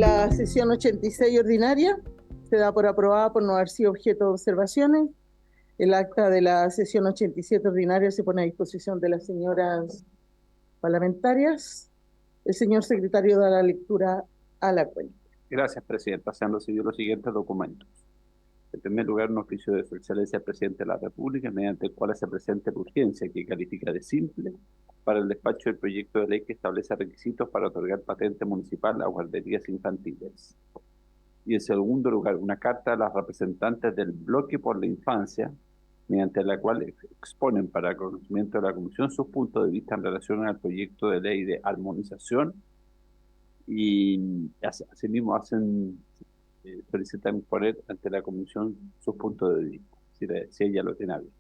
la sesión 86 ordinaria se da por aprobada por no haber sido objeto de observaciones. El acta de la sesión 87 ordinaria se pone a disposición de las señoras parlamentarias. El señor secretario da la lectura a la cuenta. Gracias, Presidenta. Se han recibido los siguientes documentos. En primer lugar, un oficio de Su Excelencia el Presidente de la República, mediante el cual se presenta la urgencia que califica de simple para el despacho del proyecto de ley que establece requisitos para otorgar patente municipal a guarderías infantiles. Y en segundo lugar, una carta a las representantes del Bloque por la Infancia, mediante la cual exponen para conocimiento de la Comisión sus puntos de vista en relación al proyecto de ley de armonización y asimismo solicitan poner ante la Comisión sus puntos de vista, si ella lo tiene bien.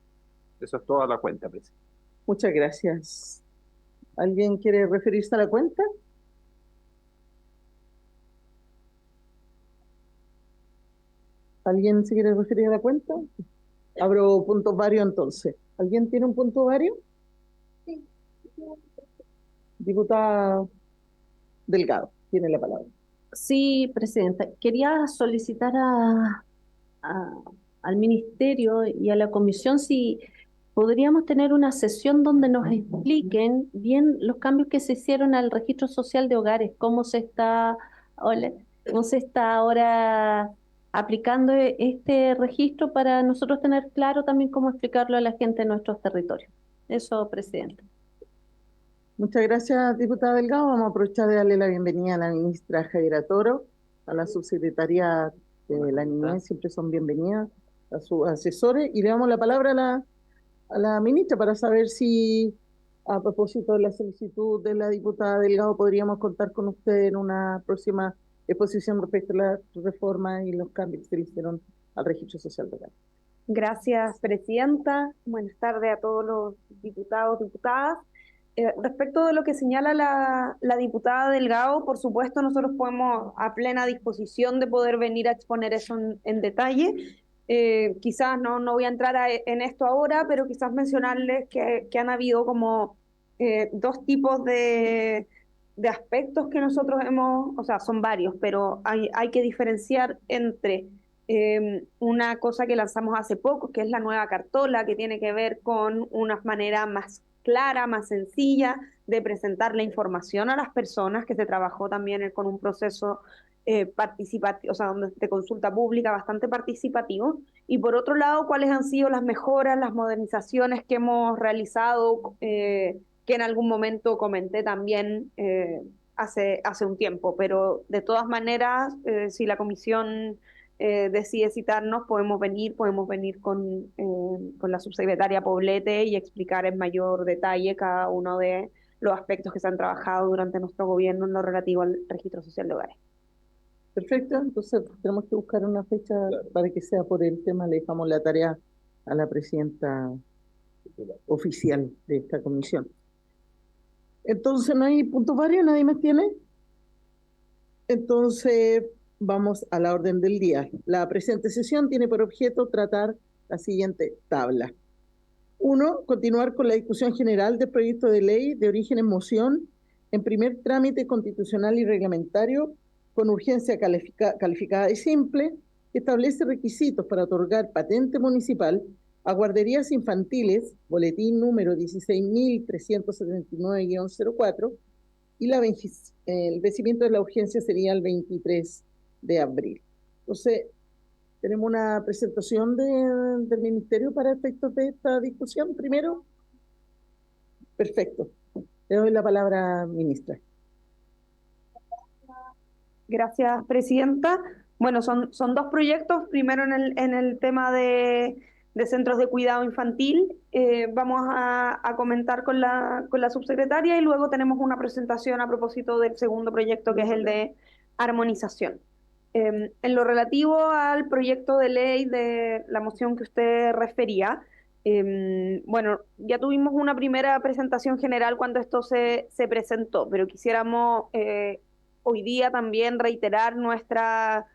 Eso es toda la cuenta, Presidente. Muchas gracias. ¿Alguien quiere referirse a la cuenta? ¿Alguien se quiere referir a la cuenta? Abro puntos varios entonces. ¿Alguien tiene un punto vario? Sí. Diputada Delgado, tiene la palabra. Sí, Presidenta. Quería solicitar al Ministerio y a la Comisión si podríamos tener una sesión donde nos expliquen bien los cambios que se hicieron al registro social de hogares, cómo se está ahora aplicando este registro para nosotros tener claro también cómo explicarlo a la gente en nuestros territorios. Eso, Presidenta. Muchas gracias, diputada Delgado. Vamos a aprovechar de darle la bienvenida a la ministra Jaira Toro, a la subsecretaria de la Niñez, siempre son bienvenidas, a sus asesores, y le damos la palabra a la ministra para saber si, a propósito de la solicitud de la diputada Delgado, podríamos contar con usted en una próxima exposición respecto a la reforma y los cambios que se le hicieron al registro social de hogares. Gracias, Presidenta. Buenas tardes a todos los diputados, diputadas. Respecto de lo que señala la diputada Delgado, por supuesto nosotros podemos a plena disposición de poder venir a exponer eso en detalle. Quizás no voy a entrar en esto ahora, pero quizás mencionarles que han habido como dos tipos de aspectos que nosotros hemos, o sea, son varios, pero hay que diferenciar entre una cosa que lanzamos hace poco, que es la nueva cartola, que tiene que ver con una manera más clara, más sencilla de presentar la información a las personas, que se trabajó también con un proceso participativo, o sea, de consulta pública bastante participativo. Y por otro lado, cuáles han sido las mejoras, las modernizaciones que hemos realizado, que en algún momento comenté también hace un tiempo. Pero de todas maneras, si la comisión decide citarnos, podemos venir con la subsecretaria Poblete y explicar en mayor detalle cada uno de los aspectos que se han trabajado durante nuestro gobierno en lo relativo al registro social de hogares. Perfecto, entonces tenemos que buscar una fecha para que sea por el tema. Le dejamos la tarea a la presidenta oficial de esta comisión. Entonces, ¿no hay puntos varios? ¿Nadie más tiene? Entonces, vamos a la orden del día. La presente sesión tiene por objeto tratar la siguiente tabla. 1. Continuar con la discusión general del proyecto de ley de origen en moción en primer trámite constitucional y reglamentario con urgencia calificada de simple, que establece requisitos para otorgar patente municipal a guarderías infantiles, boletín número 16.379-04, y el vencimiento de la urgencia sería el 23 de abril. Entonces, tenemos una presentación del Ministerio para efectos de esta discusión primero. Perfecto. Le doy la palabra, ministra. Gracias, Presidenta. Bueno, son dos proyectos. Primero en el tema de centros de cuidado infantil. Vamos a comentar con la subsecretaria y luego tenemos una presentación a propósito del segundo proyecto, que es el de armonización. En lo relativo al proyecto de ley de la moción que usted refería, bueno, ya tuvimos una primera presentación general cuando esto se presentó, pero quisiéramos hoy día también reiterar nuestra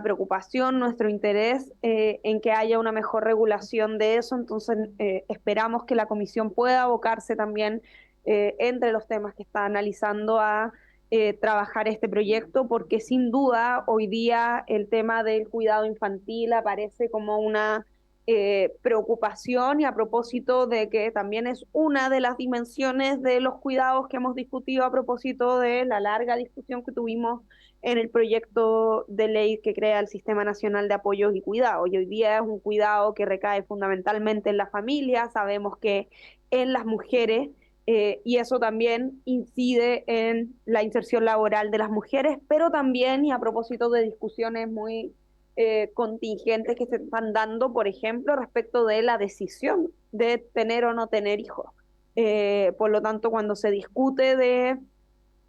preocupación, nuestro interés en que haya una mejor regulación de eso. Entonces esperamos que la comisión pueda abocarse también entre los temas que está analizando a trabajar este proyecto, porque sin duda hoy día el tema del cuidado infantil aparece como una preocupación, y a propósito de que también es una de las dimensiones de los cuidados que hemos discutido a propósito de la larga discusión que tuvimos en el proyecto de ley que crea el Sistema Nacional de Apoyos y Cuidados. Y hoy día es un cuidado que recae fundamentalmente en la familia. Sabemos que en las mujeres, y eso también incide en la inserción laboral de las mujeres, pero también, y a propósito de discusiones muy contingentes que se están dando, por ejemplo, respecto de la decisión de tener o no tener hijos. Por lo tanto, cuando se discute de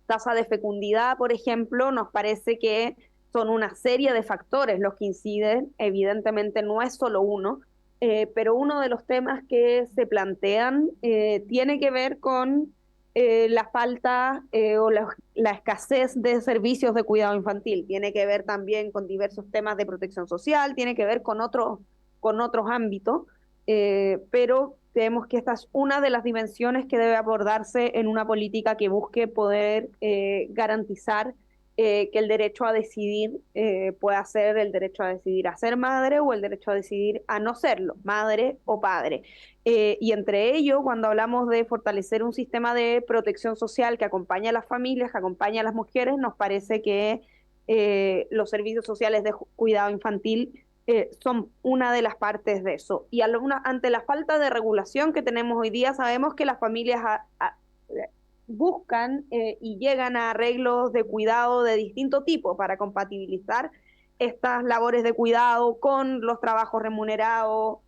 tasa de fecundidad, por ejemplo, nos parece que son una serie de factores los que inciden. Evidentemente no es solo uno, pero uno de los temas que se plantean tiene que ver con la falta o la escasez de servicios de cuidado infantil, tiene que ver también con diversos temas de protección social, tiene que ver con otros ámbitos, pero creemos que esta es una de las dimensiones que debe abordarse en una política que busque poder garantizar que el derecho a decidir pueda ser el derecho a decidir a ser madre, o el derecho a decidir a no serlo, madre o padre. Y entre ello, cuando hablamos de fortalecer un sistema de protección social que acompañe a las familias, que acompañe a las mujeres, nos parece que los servicios sociales de cuidado infantil son una de las partes de eso. Y ante la falta de regulación que tenemos hoy día, sabemos que las familias buscan y llegan a arreglos de cuidado de distinto tipo para compatibilizar estas labores de cuidado con los trabajos remunerados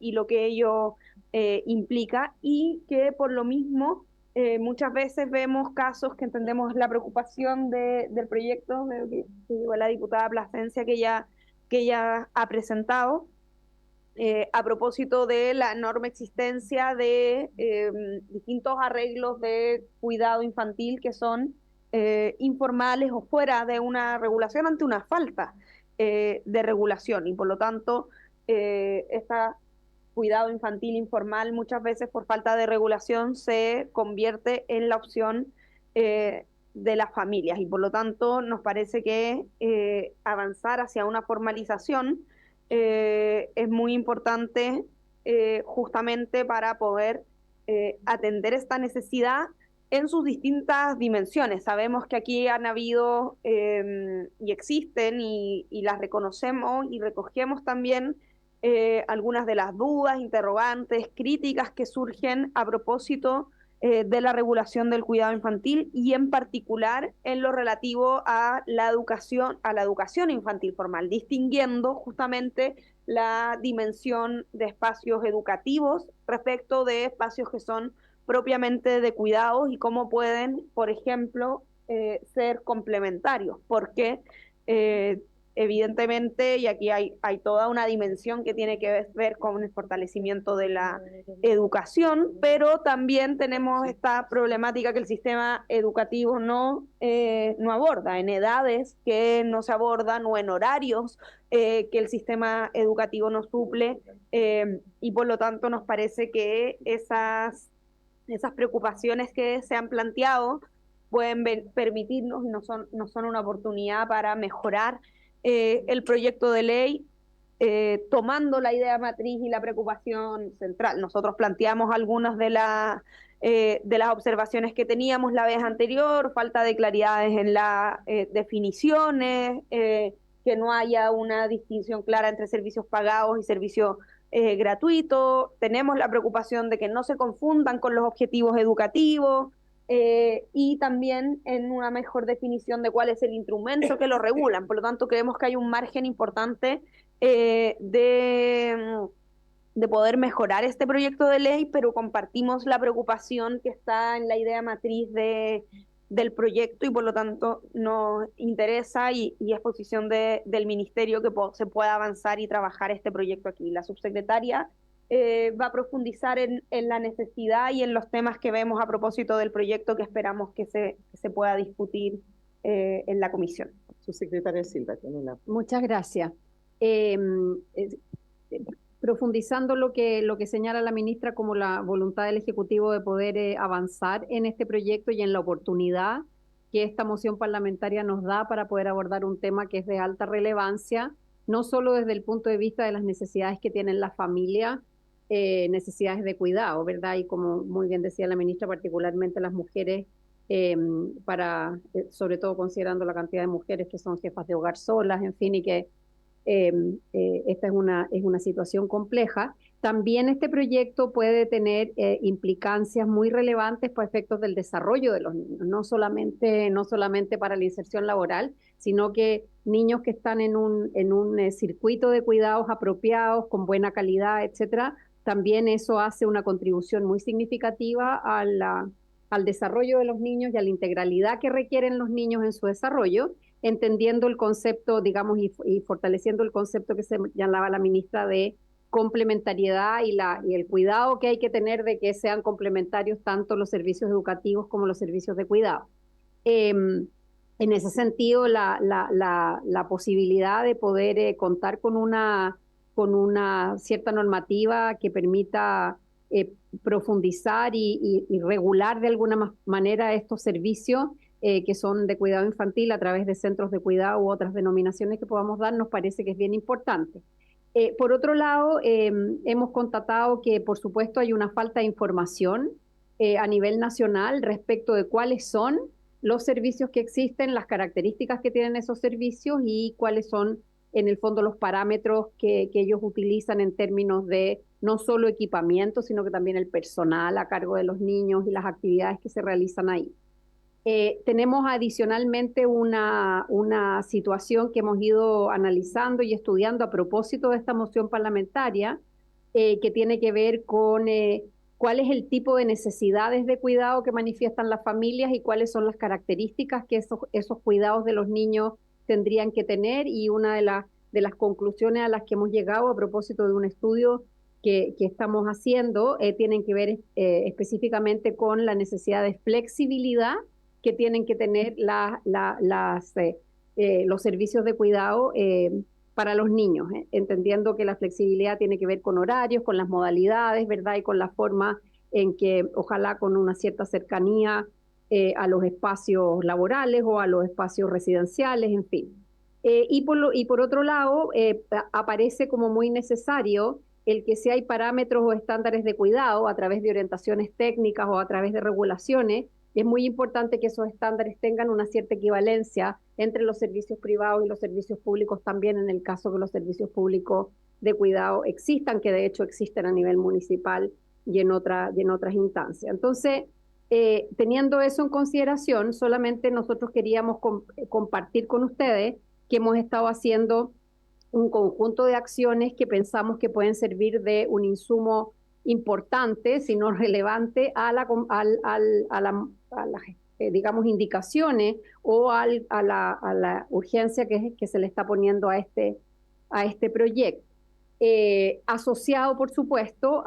y lo que ello implica, y que por lo mismo muchas veces vemos casos que entendemos la preocupación del proyecto que digo, la diputada Plasencia, que ella ha presentado, a propósito de la enorme existencia de distintos arreglos de cuidado infantil que son informales o fuera de una regulación, ante una falta de regulación. Y por lo tanto, este cuidado infantil informal muchas veces por falta de regulación se convierte en la opción de las familias, y por lo tanto nos parece que avanzar hacia una formalización es muy importante, justamente para poder atender esta necesidad en sus distintas dimensiones. Sabemos que aquí han habido y existen, y las reconocemos y recogemos también algunas de las dudas, interrogantes, críticas que surgen a propósito de la regulación del cuidado infantil, y en particular en lo relativo a la educación infantil formal, distinguiendo justamente la dimensión de espacios educativos respecto de espacios que son propiamente de cuidados, y cómo pueden, por ejemplo, ser complementarios, porque evidentemente, y aquí hay toda una dimensión que tiene que ver con el fortalecimiento de la educación, pero también tenemos esta problemática que el sistema educativo no aborda, en edades que no se abordan, o en horarios que el sistema educativo no suple, y por lo tanto nos parece que esas preocupaciones que se han planteado pueden permitirnos, y no son una oportunidad para mejorar el proyecto de ley, tomando la idea matriz y la preocupación central. Nosotros planteamos algunas de las observaciones que teníamos la vez anterior: falta de claridades en las definiciones, que no haya una distinción clara entre servicios pagados y servicios gratuitos. Tenemos la preocupación de que no se confundan con los objetivos educativos, y también en una mejor definición de cuál es el instrumento que lo regulan. Por lo tanto, creemos que hay un margen importante de poder mejorar este proyecto de ley, pero compartimos la preocupación que está en la idea matriz del proyecto, y por lo tanto nos interesa, y es posición del ministerio, que se pueda avanzar y trabajar este proyecto aquí. La subsecretaria va a profundizar en la necesidad y en los temas que vemos a propósito del proyecto, que esperamos que se pueda discutir en la comisión. Subsecretaria Silva tiene la... Muchas gracias. Profundizando lo que señala la ministra como la voluntad del Ejecutivo de poder avanzar en este proyecto y en la oportunidad que esta moción parlamentaria nos da para poder abordar un tema que es de alta relevancia, no solo desde el punto de vista de las necesidades que tienen las familias, necesidades de cuidado, ¿verdad? Y como muy bien decía la ministra, particularmente las mujeres, sobre todo considerando la cantidad de mujeres que son jefas de hogar solas, en fin, y que esta es una situación compleja. También este proyecto puede tener implicancias muy relevantes para efectos del desarrollo de los niños, no solamente para la inserción laboral, sino que niños que están en un circuito de cuidados apropiados, con buena calidad, etcétera, también eso hace una contribución muy significativa al desarrollo de los niños y a la integralidad que requieren los niños en su desarrollo, entendiendo el concepto, digamos, y fortaleciendo el concepto que se llamaba la ministra de complementariedad y el cuidado que hay que tener de que sean complementarios tanto los servicios educativos como los servicios de cuidado. En ese sentido, la posibilidad de poder contar con una cierta normativa que permita profundizar y regular de alguna manera estos servicios que son de cuidado infantil a través de centros de cuidado u otras denominaciones que podamos dar, nos parece que es bien importante. Por otro lado, hemos constatado que, por supuesto, hay una falta de información a nivel nacional respecto de cuáles son los servicios que existen, las características que tienen esos servicios y cuáles son, en el fondo, los parámetros que ellos utilizan en términos de no solo equipamiento, sino que también el personal a cargo de los niños y las actividades que se realizan ahí. Tenemos adicionalmente una situación que hemos ido analizando y estudiando a propósito de esta moción parlamentaria, que tiene que ver con cuál es el tipo de necesidades de cuidado que manifiestan las familias y cuáles son las características que esos cuidados de los niños tendrían que tener. Y una de las conclusiones a las que hemos llegado a propósito de un estudio que estamos haciendo tienen que ver específicamente con la necesidad de flexibilidad que tienen que tener los servicios de cuidado para los niños, entendiendo que la flexibilidad tiene que ver con horarios, con las modalidades, ¿verdad? Y con la forma en que, ojalá con una cierta cercanía a los espacios laborales o a los espacios residenciales, en fin. Y por otro lado, aparece como muy necesario el que si hay parámetros o estándares de cuidado a través de orientaciones técnicas o a través de regulaciones, es muy importante que esos estándares tengan una cierta equivalencia entre los servicios privados y los servicios públicos también, en el caso que los servicios públicos de cuidado existan, que de hecho existen a nivel municipal y en otras instancias. Entonces, teniendo eso en consideración, solamente nosotros queríamos compartir con ustedes que hemos estado haciendo un conjunto de acciones que pensamos que pueden servir de un insumo importante, si no relevante, a las digamos, indicaciones o a la urgencia que se le está poniendo a este proyecto. Asociado, por supuesto,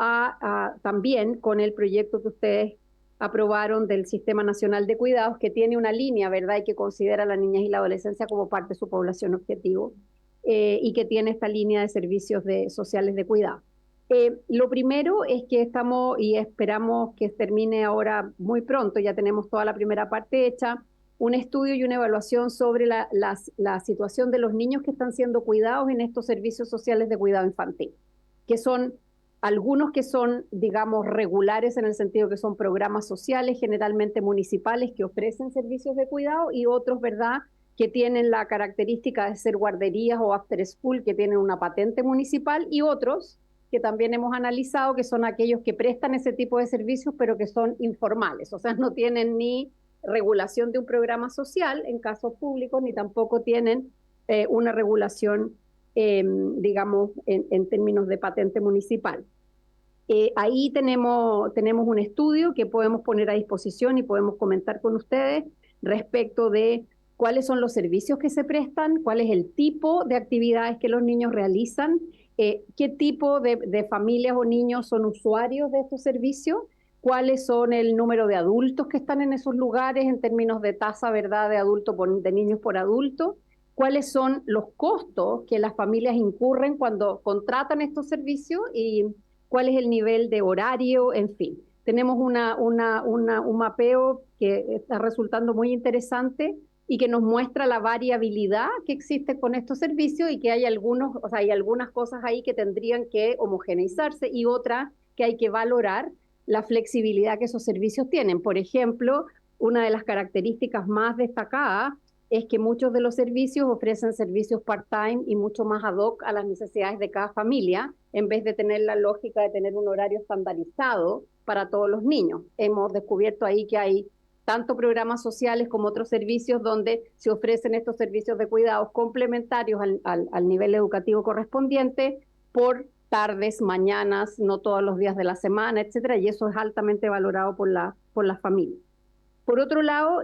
también con el proyecto que ustedes aprobaron del Sistema Nacional de Cuidados, que tiene una línea, ¿verdad?, y que considera a las niñas y la adolescencia como parte de su población objetivo, y que tiene esta línea de servicios sociales de cuidado. Lo primero es que estamos y esperamos que termine ahora muy pronto, ya tenemos toda la primera parte hecha, un estudio y una evaluación sobre la situación de los niños que están siendo cuidados en estos servicios sociales de cuidado infantil, que son algunos que son, digamos, regulares en el sentido que son programas sociales, generalmente municipales, que ofrecen servicios de cuidado, y otros, ¿verdad?, que tienen la característica de ser guarderías o after school, que tienen una patente municipal, y otros que también hemos analizado, que son aquellos que prestan ese tipo de servicios, pero que son informales, o sea, no tienen ni regulación de un programa social en casos públicos, ni tampoco tienen una regulación, digamos, en términos de patente municipal. Ahí tenemos un estudio que podemos poner a disposición y podemos comentar con ustedes respecto de cuáles son los servicios que se prestan, cuál es el tipo de actividades que los niños realizan, qué tipo de familias o niños son usuarios de estos servicios, cuáles son el número de adultos que están en esos lugares en términos de tasa, ¿verdad?, de niños por adulto, cuáles son los costos que las familias incurren cuando contratan estos servicios y cuál es el nivel de horario, en fin. Tenemos un mapeo que está resultando muy interesante y que nos muestra la variabilidad que existe con estos servicios y que hay algunos, o sea, hay algunas cosas ahí que tendrían que homogeneizarse y otras que hay que valorar la flexibilidad que esos servicios tienen. Por ejemplo, una de las características más destacadas es que muchos de los servicios ofrecen servicios part-time y mucho más ad hoc a las necesidades de cada familia, en vez de tener la lógica de tener un horario estandarizado para todos los niños. Hemos descubierto ahí que hay tanto programas sociales como otros servicios donde se ofrecen estos servicios de cuidados complementarios al nivel educativo correspondiente por tardes, mañanas, no todos los días de la semana, etcétera, y eso es altamente valorado por la familia. Por otro lado,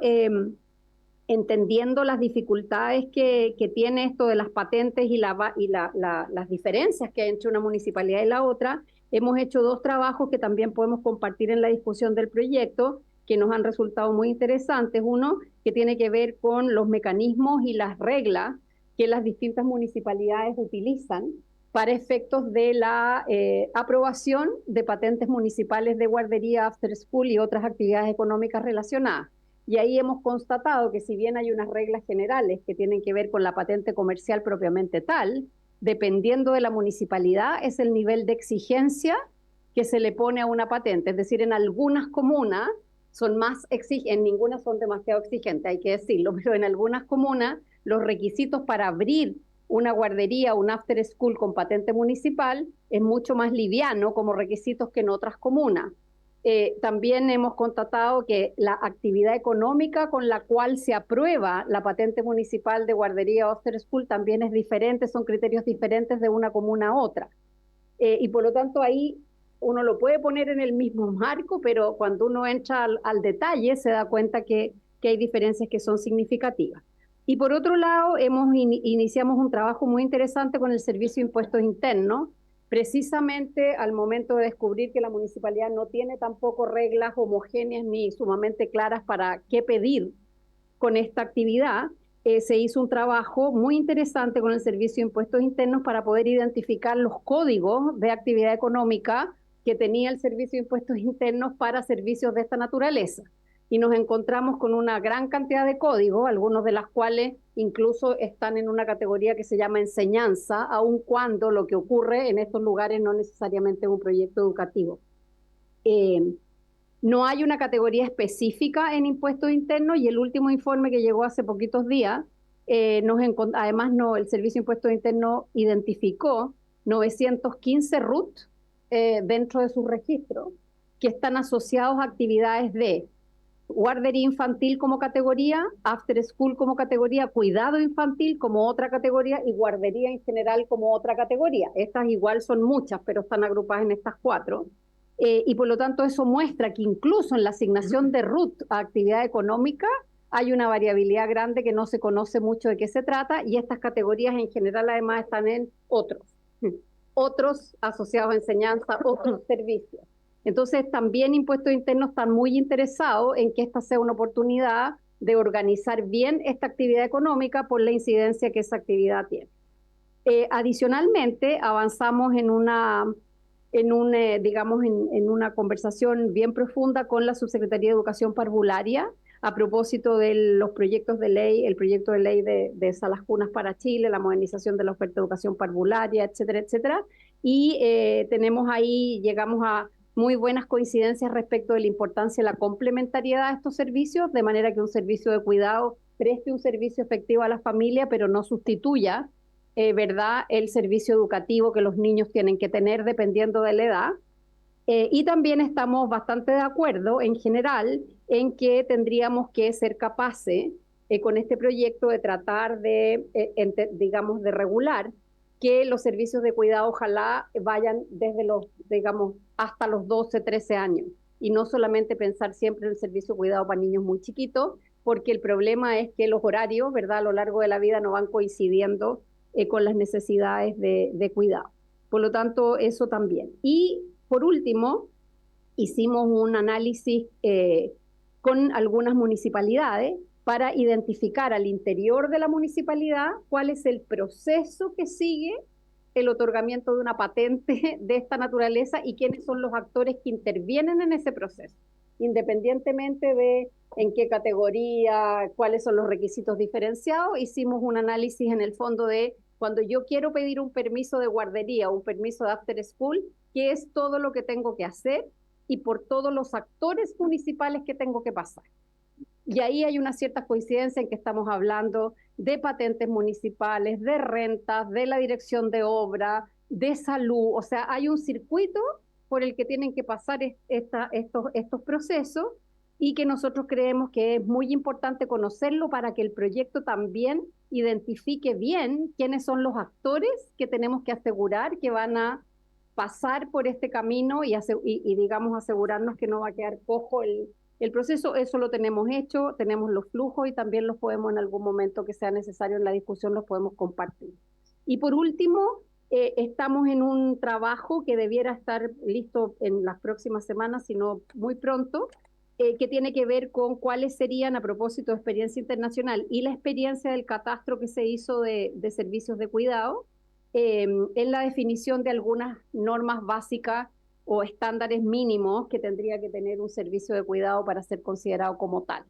entendiendo las dificultades que tiene esto de las patentes y las diferencias que hay entre una municipalidad y la otra, hemos hecho 2 trabajos que también podemos compartir en la discusión del proyecto, que nos han resultado muy interesantes. Uno que tiene que ver con los mecanismos y las reglas que las distintas municipalidades utilizan para efectos de la aprobación de patentes municipales de guardería, after school y otras actividades económicas relacionadas. Y ahí hemos constatado que si bien hay unas reglas generales que tienen que ver con la patente comercial propiamente tal, dependiendo de la municipalidad es el nivel de exigencia que se le pone a una patente. Es decir, en algunas comunas son más exigentes, en ninguna son demasiado exigentes, hay que decirlo, pero en algunas comunas los requisitos para abrir una guardería, un after school con patente municipal es mucho más liviano como requisitos que en otras comunas. También hemos constatado que la actividad económica con la cual se aprueba la patente municipal de guardería o after school también es diferente, son criterios diferentes de una comuna a otra. Y por lo tanto ahí uno lo puede poner en el mismo marco, pero cuando uno entra al detalle se da cuenta que hay diferencias que son significativas. Y por otro lado, iniciamos un trabajo muy interesante con el Servicio de Impuestos Internos, precisamente al momento de descubrir que la municipalidad no tiene tampoco reglas homogéneas ni sumamente claras para qué pedir con esta actividad. Se hizo un trabajo muy interesante con el Servicio de Impuestos Internos para poder identificar los códigos de actividad económica que tenía el Servicio de Impuestos Internos para servicios de esta naturaleza. Y nos encontramos con una gran cantidad de códigos, algunos de los cuales incluso están en una categoría que se llama enseñanza, aun cuando lo que ocurre en estos lugares no necesariamente es un proyecto educativo. No hay una categoría específica en impuestos internos y el último informe que llegó hace poquitos días, además el Servicio de Impuestos Internos identificó 915 RUT dentro de sus registros que están asociados a actividades de guardería infantil como categoría, after school como categoría, cuidado infantil como otra categoría y guardería en general como otra categoría. Estas igual son muchas, pero están agrupadas en estas 4. Y por lo tanto eso muestra que incluso en la asignación de RUT a actividad económica hay una variabilidad grande que no se conoce mucho de qué se trata y estas categorías en general además están en otros asociados a enseñanza, otros servicios. Entonces también Impuestos Internos están muy interesados en que esta sea una oportunidad de organizar bien esta actividad económica por la incidencia que esa actividad tiene. Adicionalmente, avanzamos en una conversación bien profunda con la Subsecretaría de Educación Parvularia a propósito de los proyectos de ley, el proyecto de ley de salas cunas para Chile, la modernización de la oferta de educación parvularia, etcétera, etcétera. Y llegamos a muy buenas coincidencias respecto de la importancia de la complementariedad de estos servicios, de manera que un servicio de cuidado preste un servicio efectivo a la familia, pero no sustituya, ¿verdad?, el servicio educativo que los niños tienen que tener dependiendo de la edad. Y también estamos bastante de acuerdo en general en que tendríamos que ser capaces con este proyecto de tratar de regular que los servicios de cuidado ojalá vayan desde hasta los 12, 13 años y no solamente pensar siempre en el servicio de cuidado para niños muy chiquitos, porque el problema es que los horarios, ¿verdad?, a lo largo de la vida no van coincidiendo con las necesidades de cuidado. Por lo tanto, eso también. Y por último, hicimos un análisis con algunas municipalidades para identificar al interior de la municipalidad cuál es el proceso que sigue el otorgamiento de una patente de esta naturaleza y quiénes son los actores que intervienen en ese proceso. independientemente de en qué categoría, cuáles son los requisitos diferenciados. Hicimos un análisis en el fondo de cuando yo quiero pedir un permiso de guardería o un permiso de after school, qué es todo lo que tengo que hacer y por todos los actores municipales que tengo que pasar. Y ahí hay una cierta coincidencia en que estamos hablando de patentes municipales, de rentas, de la dirección de obra, de salud. O sea, hay un circuito por el que tienen que pasar estos procesos y que nosotros creemos que es muy importante conocerlo para que el proyecto también identifique bien quiénes son los actores que tenemos que asegurar que van a pasar por este camino y digamos, asegurarnos que no va a quedar cojo el proceso. Eso lo tenemos hecho, tenemos los flujos y también los podemos en algún momento que sea necesario en la discusión, los podemos compartir. Y por último, estamos en un trabajo que debiera estar listo en las próximas semanas, sino muy pronto, que tiene que ver con cuáles serían, a propósito de experiencia internacional y la experiencia del catastro que se hizo de servicios de cuidado, en la definición de algunas normas básicas o estándares mínimos que tendría que tener un servicio de cuidado para ser considerado como tal.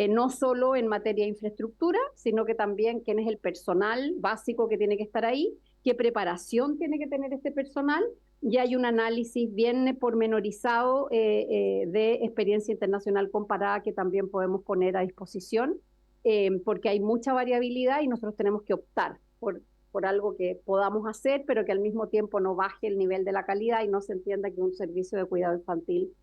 No solo en materia de infraestructura, sino que también quién es el personal básico que tiene que estar ahí, qué preparación tiene que tener este personal, y hay un análisis bien pormenorizado de experiencia internacional comparada que también podemos poner a disposición, porque hay mucha variabilidad y nosotros tenemos que optar por algo que podamos hacer, pero que al mismo tiempo no baje el nivel de la calidad y no se entienda que un servicio de cuidado infantil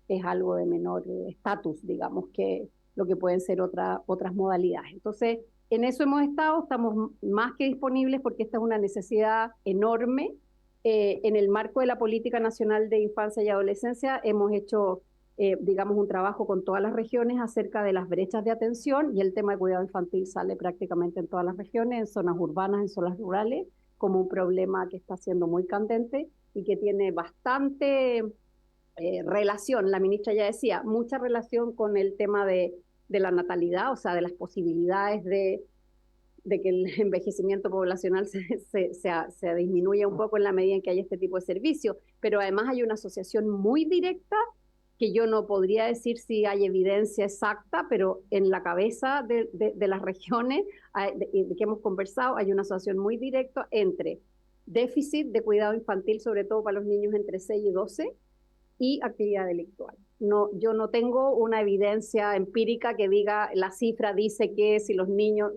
es algo de menor estatus, digamos, que lo que pueden ser otras modalidades. Entonces, en eso hemos estado, estamos más que disponibles porque esta es una necesidad enorme. En el marco de la Política Nacional de Infancia y Adolescencia hemos hecho, digamos, un trabajo con todas las regiones acerca de las brechas de atención, y el tema de cuidado infantil sale prácticamente en todas las regiones, en zonas urbanas, en zonas rurales, como un problema que está siendo muy candente y que tiene bastante relación, la ministra ya decía, mucha relación con el tema de la natalidad, o sea, de las posibilidades de que el envejecimiento poblacional se disminuya un poco en la medida en que hay este tipo de servicio, pero además hay una asociación muy directa que yo no podría decir si hay evidencia exacta, pero en la cabeza de las regiones de que hemos conversado hay una asociación muy directa entre déficit de cuidado infantil, sobre todo para los niños entre 6 y 12, y actividad delictual. No, yo no tengo una evidencia empírica que diga, la cifra dice que si los niños,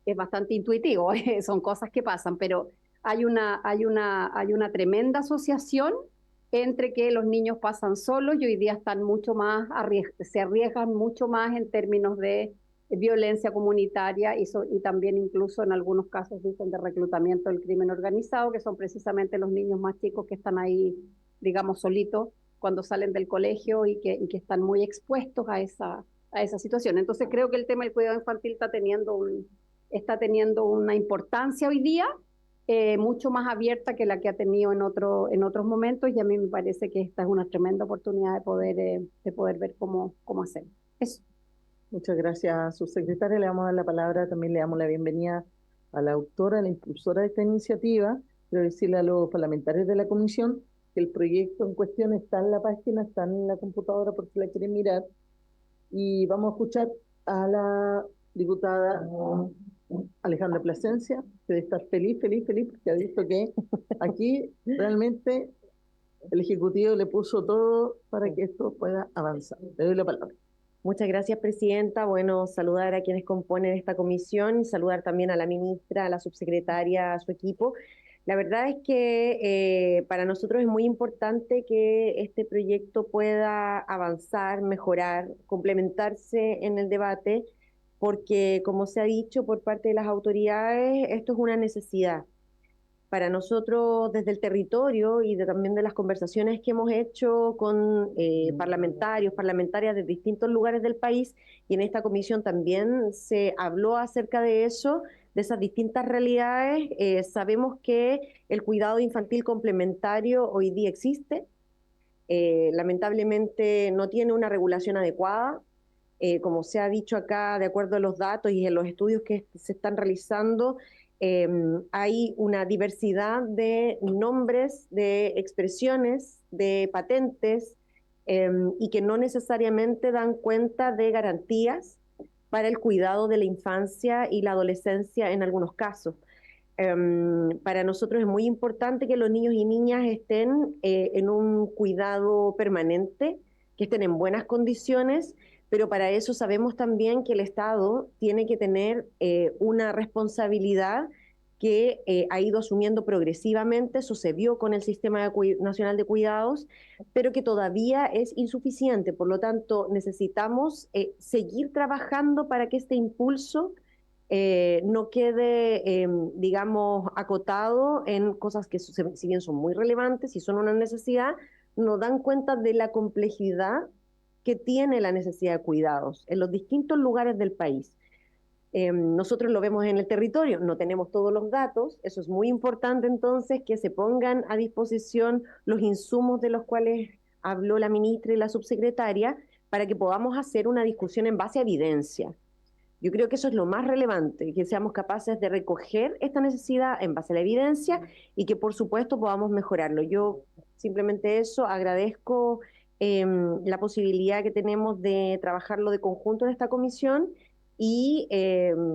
es bastante intuitivo, son cosas que pasan, pero hay una tremenda asociación entre que los niños pasan solos y hoy día están mucho más, se arriesgan mucho más en términos de violencia comunitaria y también incluso en algunos casos dicen de reclutamiento del crimen organizado, que son precisamente los niños más chicos que están ahí, digamos, solitos cuando salen del colegio y que están muy expuestos a esa situación. Entonces creo que el tema del cuidado infantil está teniendo una importancia hoy día, mucho más abierta que la que ha tenido en otros momentos, y a mí me parece que esta es una tremenda oportunidad de poder ver cómo hacerlo. Eso. Muchas gracias, subsecretaria. Le vamos a dar la palabra, también le damos la bienvenida a la autora, a la impulsora de esta iniciativa. Quiero decirle a los parlamentarios de la comisión que el proyecto en cuestión está en la página, está en la computadora por si la quieren mirar. Y vamos a escuchar a la diputada Alejandra Plasencia, que debe estar feliz, porque ha visto que aquí realmente el Ejecutivo le puso todo para que esto pueda avanzar. Le doy la palabra. Muchas gracias, presidenta. Bueno, saludar a quienes componen esta comisión y saludar también a la ministra, a la subsecretaria, a su equipo. La verdad es que para nosotros es muy importante que este proyecto pueda avanzar, mejorar, complementarse en el debate, porque, como se ha dicho por parte de las autoridades, esto es una necesidad. Para nosotros, desde el territorio y también de las conversaciones que hemos hecho con parlamentarias de distintos lugares del país, y en esta comisión también se habló acerca de eso, de esas distintas realidades. Sabemos que el cuidado infantil complementario hoy día existe, lamentablemente no tiene una regulación adecuada. Como se ha dicho acá, de acuerdo a los datos y en los estudios que se están realizando, hay una diversidad de nombres, de expresiones, de patentes y que no necesariamente dan cuenta de garantías para el cuidado de la infancia y la adolescencia en algunos casos. Para nosotros es muy importante que los niños y niñas estén en un cuidado permanente, que estén en buenas condiciones, pero para eso sabemos también que el Estado tiene que tener una responsabilidad que ha ido asumiendo progresivamente. Eso se vio con el Sistema Nacional de Cuidados, pero que todavía es insuficiente. Por lo tanto, necesitamos seguir trabajando para que este impulso no quede, digamos, acotado en cosas que, si bien son muy relevantes y son una necesidad, no dan cuenta de la complejidad que tiene la necesidad de cuidados en los distintos lugares del país. Nosotros lo vemos en el territorio, no tenemos todos los datos, eso es muy importante entonces que se pongan a disposición los insumos de los cuales habló la ministra y la subsecretaria para que podamos hacer una discusión en base a evidencia. Yo creo que eso es lo más relevante, que seamos capaces de recoger esta necesidad en base a la evidencia y que por supuesto podamos mejorarlo. Yo simplemente eso, agradezco la posibilidad que tenemos de trabajarlo de conjunto en esta comisión y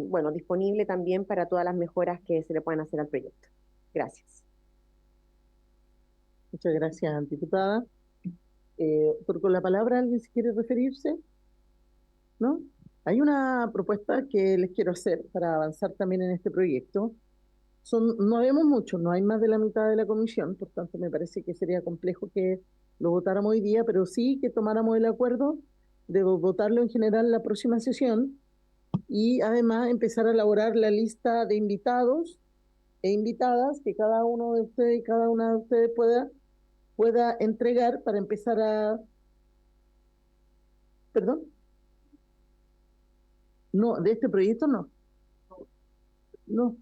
bueno, disponible también para todas las mejoras que se le puedan hacer al proyecto. Gracias. Muchas gracias, diputada. Con la palabra, ¿alguien si quiere referirse? ¿No? Hay una propuesta que les quiero hacer para avanzar también en este proyecto. No vemos mucho, no hay más de la mitad de la comisión, por tanto me parece que sería complejo que lo votáramos hoy día, pero sí que tomáramos el acuerdo de votarlo en general la próxima sesión y además empezar a elaborar la lista de invitados e invitadas que cada uno de ustedes y cada una de ustedes pueda entregar para empezar a... ¿Perdón? No, de este proyecto no. No.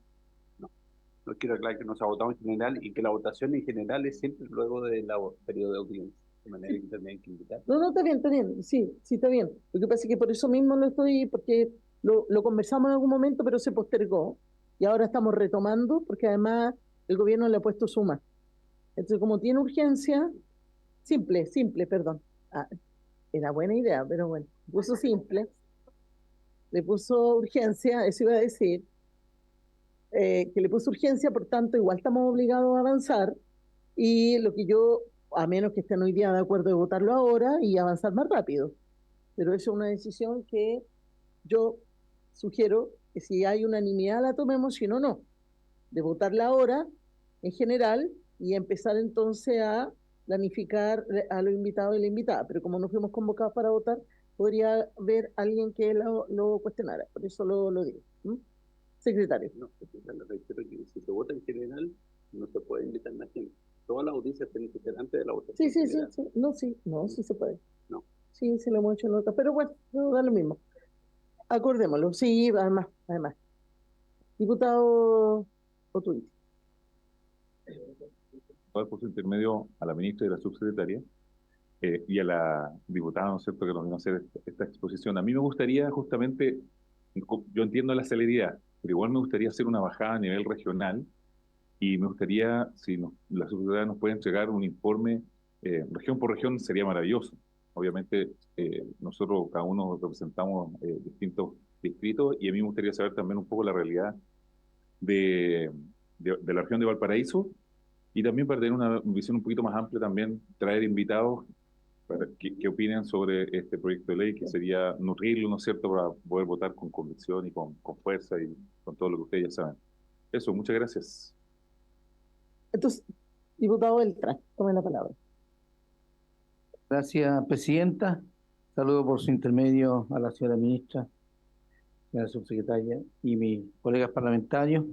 No quiero aclarar que no se ha votado en general y que la votación en general es siempre luego del periodo de audiencia, de manera que también hay que invitar. No, está bien, sí, está bien. Lo que pasa es que por eso mismo porque lo conversamos en algún momento, pero se postergó. Y ahora estamos retomando, porque además el gobierno le ha puesto suma. Entonces, como tiene urgencia, simple, perdón. Era buena idea, pero bueno, puso simple, le puso urgencia, eso iba a decir, que le puso urgencia, por tanto, igual estamos obligados a avanzar. Y lo que yo, a menos que estén hoy día de acuerdo de votarlo ahora y avanzar más rápido. Pero eso es una decisión que yo sugiero que si hay unanimidad la tomemos, si no, no. De votarla ahora, en general, y empezar entonces a planificar a los invitados y la invitada. Pero como no fuimos convocados para votar, podría haber alguien que lo cuestionara. Por eso lo digo. Secretario. No, reitero que si se vota en general, no se puede invitar más gente. Todas las audiencias tienen que ser antes de la votación. Sí. No, sí se puede. No. Sí, se lo hemos hecho en nota. Pero bueno, no da lo mismo. Acordémoslo. Sí, además. Diputado Otuiti. Por su intermedio a la ministra y a la subsecretaria y a la diputada, ¿no es cierto?, que nos vino a hacer esta exposición. A mí me gustaría justamente, yo entiendo la celeridad, pero igual me gustaría hacer una bajada a nivel regional y me gustaría, si la subsecretaria nos puede entregar un informe región por región, sería maravilloso. Obviamente nosotros cada uno representamos distintos distritos y a mí me gustaría saber también un poco la realidad de la región de Valparaíso y también para tener una visión un poquito más amplia también traer invitados para que opinen sobre este proyecto de ley, que sería nutrirlo, ¿no es cierto?, para poder votar con convicción y con fuerza y con todo lo que ustedes ya saben. Eso, muchas gracias. Entonces, diputado Beltrán, tome la palabra. Gracias, presidenta. Saludo por su intermedio a la señora ministra, a la subsecretaria y mis colegas parlamentarios.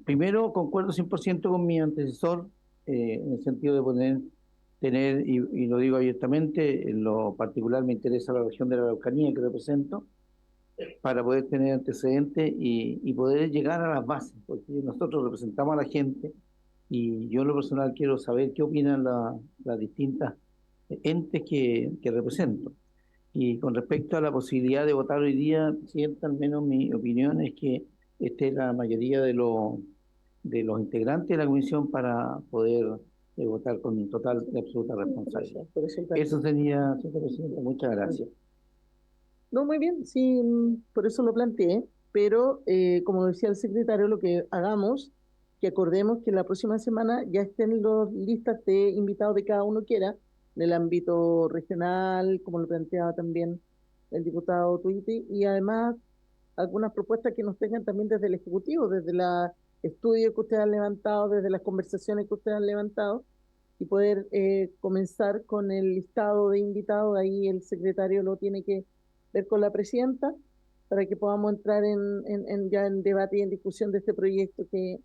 Primero, concuerdo 100% con mi antecesor en el sentido de poder tener, y lo digo abiertamente, en lo particular me interesa la región de la Araucanía que represento, para poder tener antecedentes y poder llegar a las bases, porque nosotros representamos a la gente y yo en lo personal quiero saber qué opinan las distintas entes que represento. Y con respecto a la posibilidad de votar hoy día, Presidenta, al menos mi opinión es que esté la mayoría de los integrantes de la comisión para poder votar con total y absoluta responsabilidad. Por eso Eso sería, señor presidente. Muchas gracias. No, muy bien, sí, por eso lo planteé, pero como decía el secretario, lo que hagamos, que acordemos que la próxima semana ya estén las listas de invitados de cada uno quiera, en el ámbito regional, como lo planteaba también el diputado Twitty, y además algunas propuestas que nos tengan también desde el Ejecutivo, desde los estudios que ustedes han levantado, desde las conversaciones que ustedes han levantado, y poder comenzar con el listado de invitados. Ahí el secretario lo tiene que ver con la presidenta para que podamos entrar ya en debate y en discusión de este proyecto que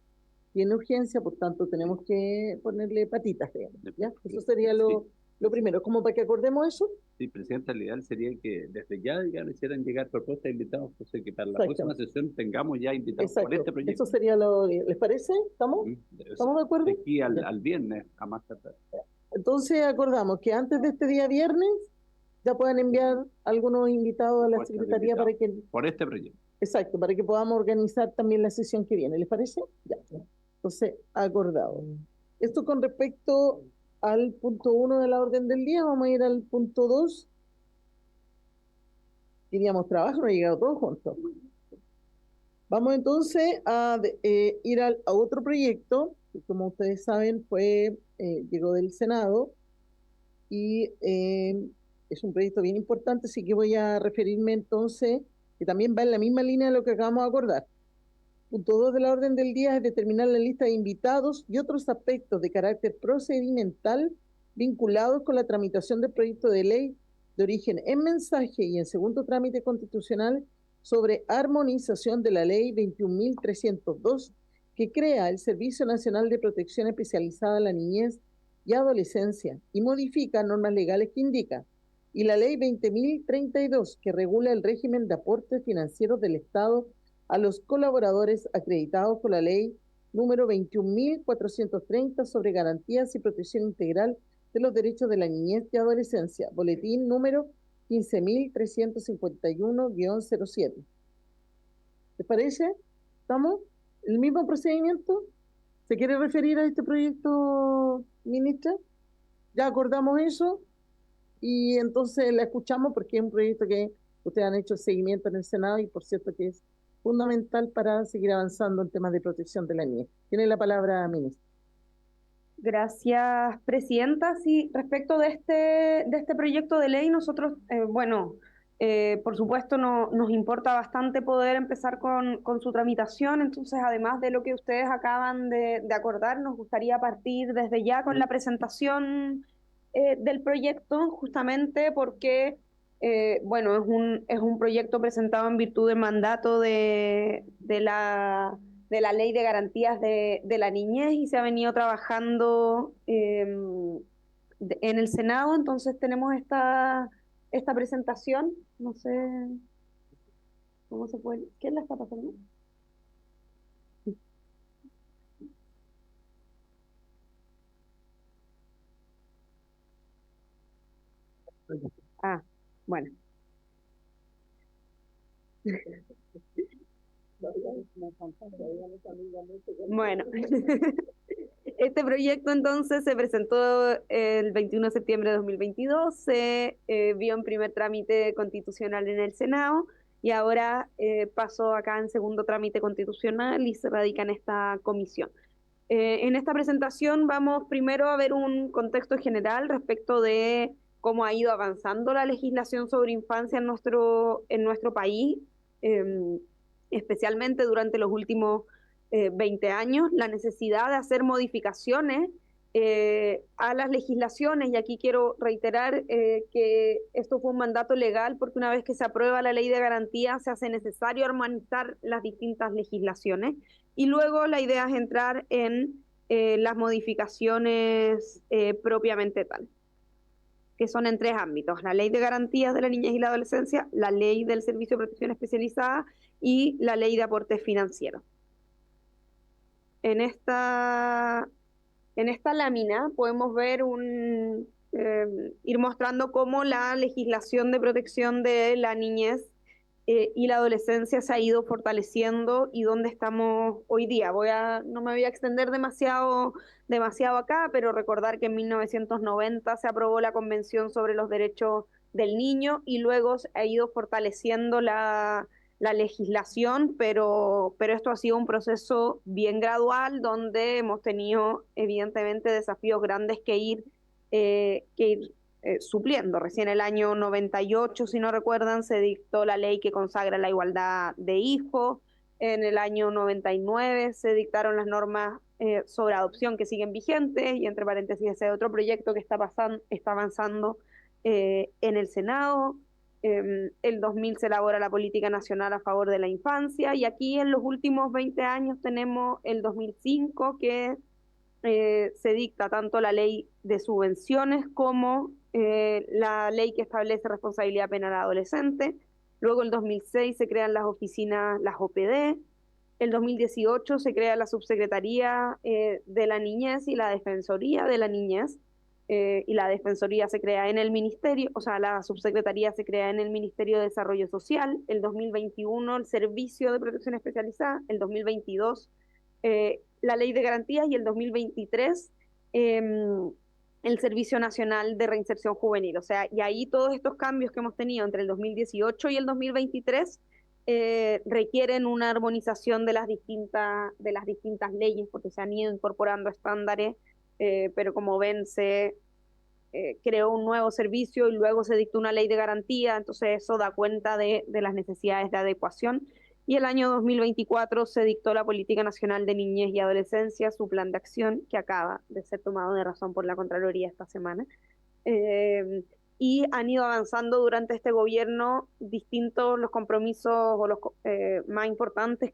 tiene urgencia, por tanto tenemos que ponerle patitas, digamos, ¿ya? Eso sería lo primero, como para que acordemos eso. Sí, presidenta, lo ideal sería que desde ya hicieran llegar propuestas de invitados, o sea, que para la Exacto. próxima sesión tengamos ya invitados por Exacto, este proyecto. eso sería ¿les parece? ¿Estamos de acuerdo? De aquí al viernes, a más tardar. Entonces acordamos que antes de este día viernes ya puedan enviar algunos invitados a la Propuestas de Secretaría para que, por este proyecto. exacto, para que podamos organizar también la sesión que viene. ¿Les parece? Ya. Entonces, acordado. Esto con respecto al punto 1 de la orden del día. Vamos a ir al punto 2. Queríamos trabajar, no ha llegado todos juntos. Vamos entonces a ir a otro proyecto, que como ustedes saben llegó del Senado y es un proyecto bien importante, así que voy a referirme entonces, que también va en la misma línea de lo que acabamos de acordar. Punto 2 de la orden del día es determinar la lista de invitados y otros aspectos de carácter procedimental vinculados con la tramitación del proyecto de ley de origen en mensaje y en segundo trámite constitucional sobre armonización de la ley 21.302 que crea el Servicio Nacional de Protección Especializada a la Niñez y Adolescencia y modifica normas legales que indica, y la ley 20.032 que regula el régimen de aportes financieros del Estado a los colaboradores acreditados por la ley número 21.430 sobre garantías y protección integral de los derechos de la niñez y adolescencia, boletín número 15.351-07. ¿Les parece? ¿Estamos? ¿El mismo procedimiento? ¿Se quiere referir a este proyecto, ministra? Ya acordamos eso y entonces la escuchamos porque es un proyecto que ustedes han hecho seguimiento en el Senado y por cierto que es fundamental para seguir avanzando en temas de protección de la niñez. Tiene la palabra, ministra. Gracias, presidenta. Sí, respecto de este proyecto de ley, nosotros, por supuesto, nos importa bastante poder empezar con su tramitación. Entonces, además de lo que ustedes acaban de acordar, nos gustaría partir desde ya con la presentación del proyecto, justamente porque, es un proyecto presentado en virtud del mandato de la Ley de Garantías de la Niñez y se ha venido trabajando en el Senado. Entonces tenemos esta presentación. No sé cómo se puede. ¿Quién la está pasando? Ah, bueno. Bueno, este proyecto entonces se presentó el 21 de septiembre de 2022, se vio en primer trámite constitucional en el Senado y ahora pasó acá en segundo trámite constitucional y se radica en esta comisión. En esta presentación vamos primero a ver un contexto general respecto de cómo ha ido avanzando la legislación sobre infancia en nuestro país, especialmente durante los últimos 20 años, la necesidad de hacer modificaciones a las legislaciones, y aquí quiero reiterar que esto fue un mandato legal porque una vez que se aprueba la ley de garantía se hace necesario armonizar las distintas legislaciones y luego la idea es entrar en las modificaciones propiamente tal, que son en tres ámbitos: la ley de garantías de la niñez y la adolescencia, la ley del servicio de protección especializada y la ley de aportes financieros. En esta lámina podemos ver ir mostrando cómo la legislación de protección de la niñez y la adolescencia se ha ido fortaleciendo y dónde estamos hoy día. No me voy a extender demasiado acá, pero recordar que en 1990 se aprobó la Convención sobre los Derechos del Niño y luego se ha ido fortaleciendo la legislación, pero esto ha sido un proceso bien gradual donde hemos tenido evidentemente desafíos grandes que ir supliendo. Recién el año 98, si no recuerdan, se dictó la ley que consagra la igualdad de hijos. En el año 99 se dictaron las normas sobre adopción que siguen vigentes, y entre paréntesis ese otro proyecto que está avanzando en el Senado. El 2000 se elabora la Política Nacional a favor de la infancia, y aquí en los últimos 20 años tenemos el 2005 que se dicta tanto la ley de subvenciones como la ley que establece responsabilidad penal adolescente. Luego el 2006 se crean las oficinas, las OPD. El 2018 se crea la Subsecretaría de la Niñez y la Defensoría de la Niñez, y la Defensoría se crea en el Ministerio, o sea, la Subsecretaría se crea en el Ministerio de Desarrollo Social. El 2021 el Servicio de Protección Especializada. El 2022 la Ley de Garantías, y el 2023 el Servicio Nacional de Reinserción Juvenil. O sea, y ahí todos estos cambios que hemos tenido entre el 2018 y el 2023 requieren una armonización de las distintas leyes, porque se han ido incorporando estándares, pero como ven, se creó un nuevo servicio y luego se dictó una ley de garantía, entonces eso da cuenta de las necesidades de adecuación. Y el año 2024 se dictó la Política Nacional de Niñez y Adolescencia, su plan de acción, que acaba de ser tomado de razón por la Contraloría esta semana. Y han ido avanzando durante este gobierno distintos los compromisos o los más importantes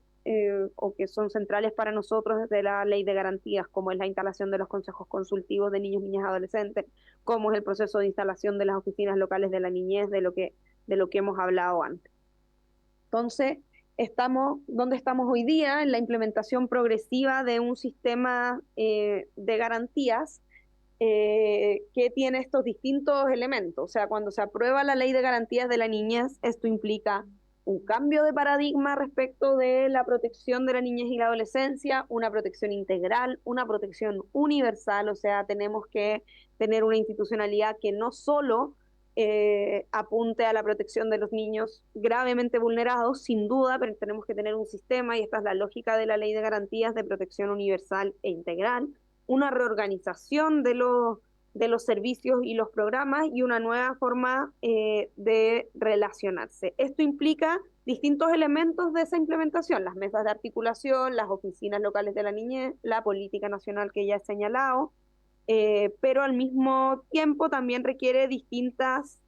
o que son centrales para nosotros desde la Ley de Garantías, como es la instalación de los consejos consultivos de niños, niñas y adolescentes, como es el proceso de instalación de las oficinas locales de la niñez, de lo que hemos hablado antes. Entonces, ¿dónde estamos hoy día? En la implementación progresiva de un sistema de garantías que tiene estos distintos elementos. O sea, cuando se aprueba la Ley de Garantías de la Niñez, esto implica un cambio de paradigma respecto de la protección de la niñez y la adolescencia, una protección integral, una protección universal. O sea, tenemos que tener una institucionalidad que no solo apunte a la protección de los niños gravemente vulnerados, sin duda, pero tenemos que tener un sistema, y esta es la lógica de la Ley de Garantías, de protección universal e integral, una reorganización de los servicios y los programas, y una nueva forma de relacionarse. Esto implica distintos elementos de esa implementación: las mesas de articulación, las oficinas locales de la niñez, la política nacional que ya he señalado, pero al mismo tiempo también requiere distintas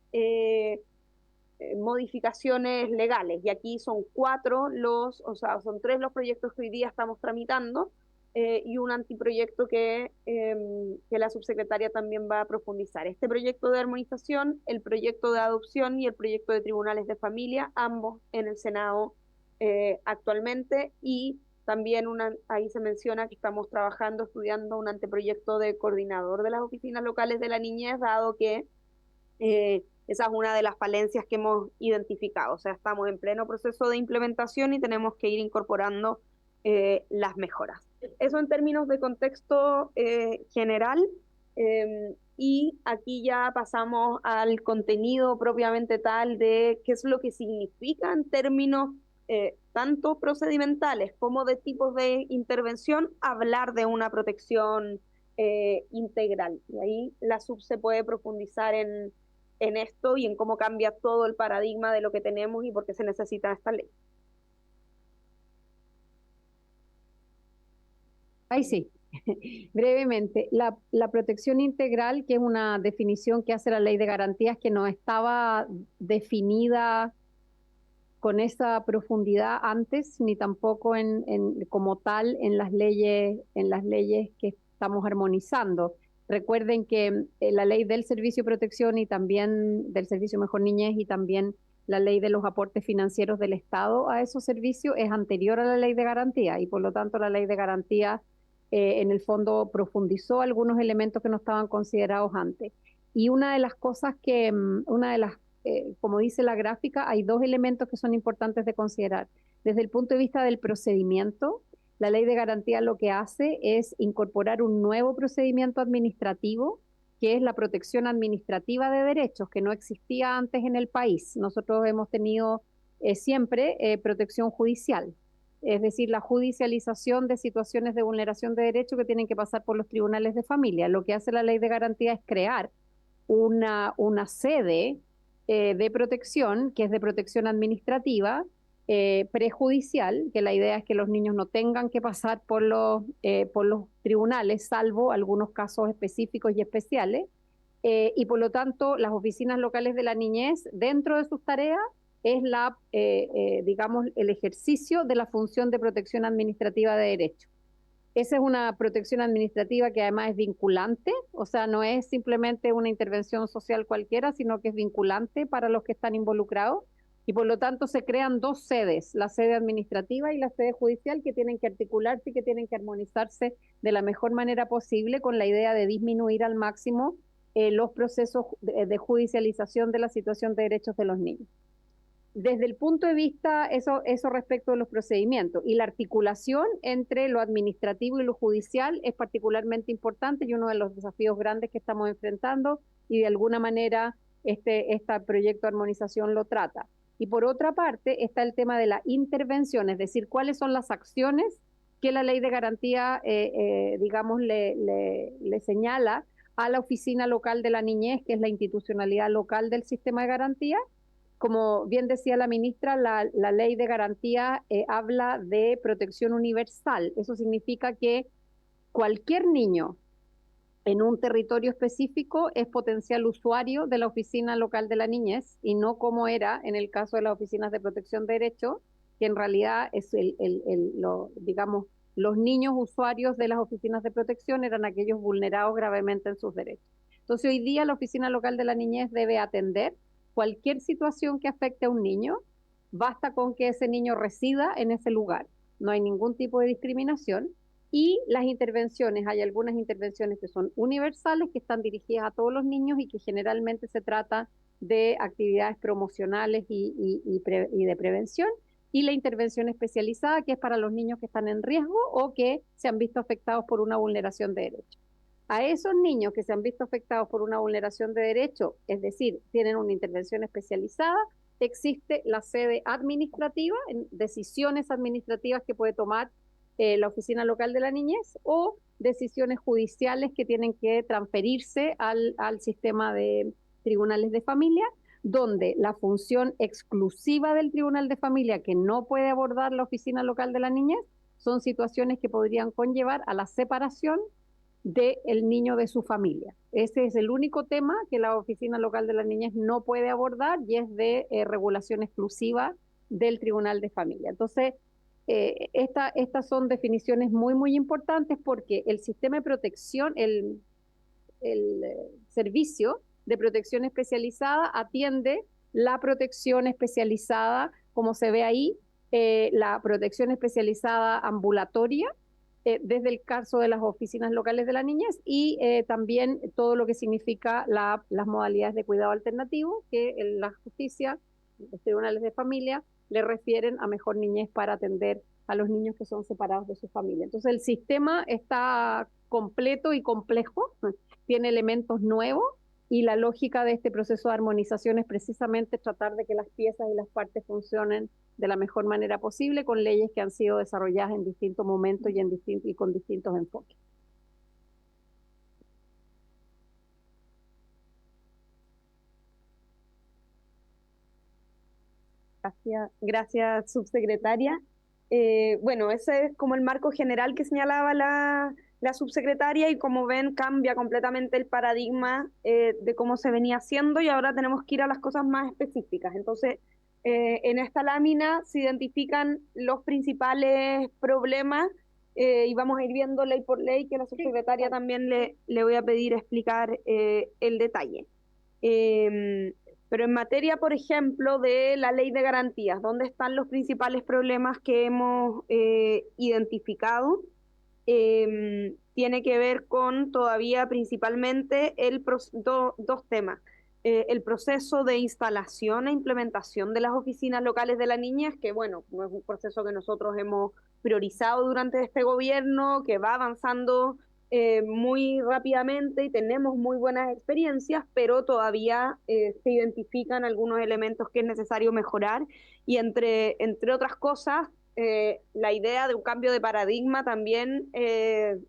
modificaciones legales, y aquí son son 3 los proyectos que hoy día estamos tramitando, y un anteproyecto que la subsecretaria también va a profundizar. Este proyecto de armonización, el proyecto de adopción y el proyecto de tribunales de familia, ambos en el Senado actualmente, y también ahí se menciona que estamos estudiando un anteproyecto de coordinador de las oficinas locales de la niñez, dado que esa es una de las falencias que hemos identificado. O sea, estamos en pleno proceso de implementación y tenemos que ir incorporando las mejoras. Eso en términos de contexto general, y aquí ya pasamos al contenido propiamente tal de qué es lo que significa en términos tanto procedimentales como de tipos de intervención hablar de una protección integral. Y ahí la se puede profundizar en esto y en cómo cambia todo el paradigma de lo que tenemos y por qué se necesita esta ley. Ahí sí, brevemente, la protección integral, que es una definición que hace la Ley de Garantías, que no estaba definida con esa profundidad antes, ni tampoco como tal en las leyes que estamos armonizando. Recuerden que la ley del Servicio de Protección y también del Servicio Mejor Niñez, y también la ley de los aportes financieros del Estado a esos servicios es anterior a la ley de garantía, y por lo tanto la ley de garantía en el fondo profundizó algunos elementos que no estaban considerados antes. Y una de las cosas una de las como dice la gráfica, hay dos elementos que son importantes de considerar. Desde el punto de vista del procedimiento, la ley de garantía lo que hace es incorporar un nuevo procedimiento administrativo, que es la protección administrativa de derechos, que no existía antes en el país. Nosotros hemos tenido siempre protección judicial, es decir, la judicialización de situaciones de vulneración de derechos que tienen que pasar por los tribunales de familia. Lo que hace la ley de garantía es crear una sede de protección, que es de protección administrativa, prejudicial, que la idea es que los niños no tengan que pasar por los tribunales, salvo algunos casos específicos y especiales, y por lo tanto las oficinas locales de la niñez, dentro de sus tareas, es digamos, el ejercicio de la función de protección administrativa de derechos. Esa es una protección administrativa que además es vinculante, o sea, no es simplemente una intervención social cualquiera, sino que es vinculante para los que están involucrados, y por lo tanto se crean dos sedes, la sede administrativa y la sede judicial, que tienen que articularse y que tienen que armonizarse de la mejor manera posible, con la idea de disminuir al máximo los procesos de judicialización de la situación de derechos de los niños. Desde el punto de vista, eso respecto de los procedimientos, y la articulación entre lo administrativo y lo judicial es particularmente importante, y uno de los desafíos grandes que estamos enfrentando, y de alguna manera este proyecto de armonización lo trata. Y por otra parte está el tema de la intervención, es decir, cuáles son las acciones que la ley de garantía, digamos, le señala a la oficina local de la niñez, que es la institucionalidad local del sistema de garantía. Como bien decía la ministra, la ley de garantía habla de protección universal. Eso significa que cualquier niño en un territorio específico es potencial usuario de la oficina local de la niñez, y no como era en el caso de las oficinas de protección de derechos, que en realidad es digamos, los niños usuarios de las oficinas de protección eran aquellos vulnerados gravemente en sus derechos. Entonces hoy día la oficina local de la niñez debe atender cualquier situación que afecte a un niño. Basta con que ese niño resida en ese lugar, no hay ningún tipo de discriminación. Y las intervenciones, hay algunas intervenciones que son universales, que están dirigidas a todos los niños y que generalmente se trata de actividades promocionales y de prevención, y la intervención especializada, que es para los niños que están en riesgo o que se han visto afectados por una vulneración de derechos. A esos niños que se han visto afectados por una vulneración de derecho, es decir, tienen una intervención especializada, existe la sede administrativa, en decisiones administrativas que puede tomar la oficina local de la niñez, o decisiones judiciales que tienen que transferirse al sistema de tribunales de familia, donde la función exclusiva del tribunal de familia, que no puede abordar la oficina local de la niñez, son situaciones que podrían conllevar a la separación del niño de su familia. Ese es el único tema que la oficina local de la niñez no puede abordar, y es de regulación exclusiva del tribunal de familia. Entonces, estas son definiciones muy, muy importantes, porque el sistema de protección, el servicio de protección especializada atiende la protección especializada, como se ve ahí, la protección especializada ambulatoria, desde el caso de las oficinas locales de la niñez, y también todo lo que significa las modalidades de cuidado alternativo, que la justicia, los tribunales de familia, le refieren a mejor niñez para atender a los niños que son separados de su familia. Entonces el sistema está completo y complejo, tiene elementos nuevos, y la lógica de este proceso de armonización es precisamente tratar de que las piezas y las partes funcionen de la mejor manera posible, con leyes que han sido desarrolladas en distintos momentos y con distintos enfoques. Gracias, subsecretaria. Bueno, ese es como el marco general que señalaba la subsecretaria, y como ven cambia completamente el paradigma de cómo se venía haciendo, y ahora tenemos que ir a las cosas más específicas. Entonces, en esta lámina se identifican los principales problemas, y vamos a ir viendo ley por ley, que la subsecretaria también le voy a pedir explicar el detalle. Pero en materia, por ejemplo, de la ley de garantías, ¿dónde están los principales problemas que hemos identificado? Tiene que ver con todavía principalmente dos temas. el proceso de instalación e implementación de las oficinas locales de la niñez, que bueno, no es un proceso que nosotros hemos priorizado durante este gobierno, que va avanzando muy rápidamente y tenemos muy buenas experiencias, pero todavía se identifican algunos elementos que es necesario mejorar y entre otras cosas, la idea de un cambio de paradigma también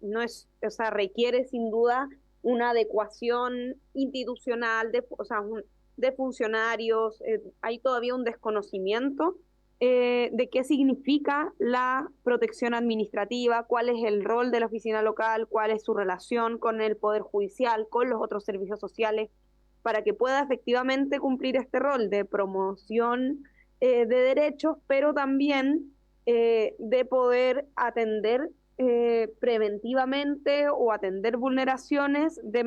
no es, o sea, requiere sin duda una adecuación institucional, de funcionarios, hay todavía un desconocimiento de qué significa la protección administrativa, cuál es el rol de la oficina local, cuál es su relación con el Poder Judicial, con los otros servicios sociales, para que pueda efectivamente cumplir este rol de promoción de derechos, pero también de poder atender preventivamente o atender vulneraciones de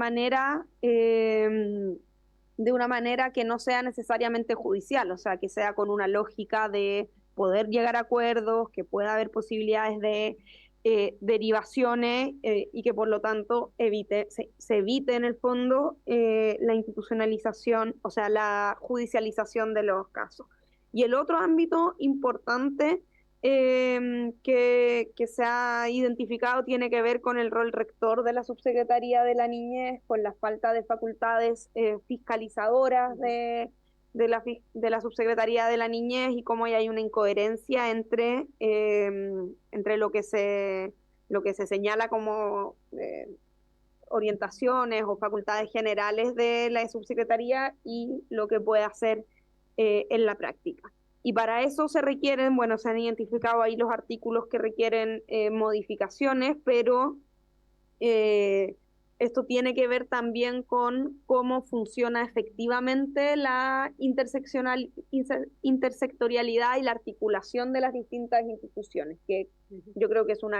una manera que no sea necesariamente judicial, o sea, que sea con una lógica de poder llegar a acuerdos, que pueda haber posibilidades de derivaciones y que por lo tanto se evite en el fondo la institucionalización, o sea, la judicialización de los casos. Y el otro ámbito importante que se ha identificado tiene que ver con el rol rector de la Subsecretaría de la Niñez, con la falta de facultades fiscalizadoras de la Subsecretaría de la Niñez y cómo hay una incoherencia entre lo que se señala como orientaciones o facultades generales de la Subsecretaría y lo que puede hacer en la práctica. Y para eso se requieren, bueno, se han identificado ahí los artículos que requieren modificaciones, pero esto tiene que ver también con cómo funciona efectivamente la intersectorialidad y la articulación de las distintas instituciones, que yo creo que es un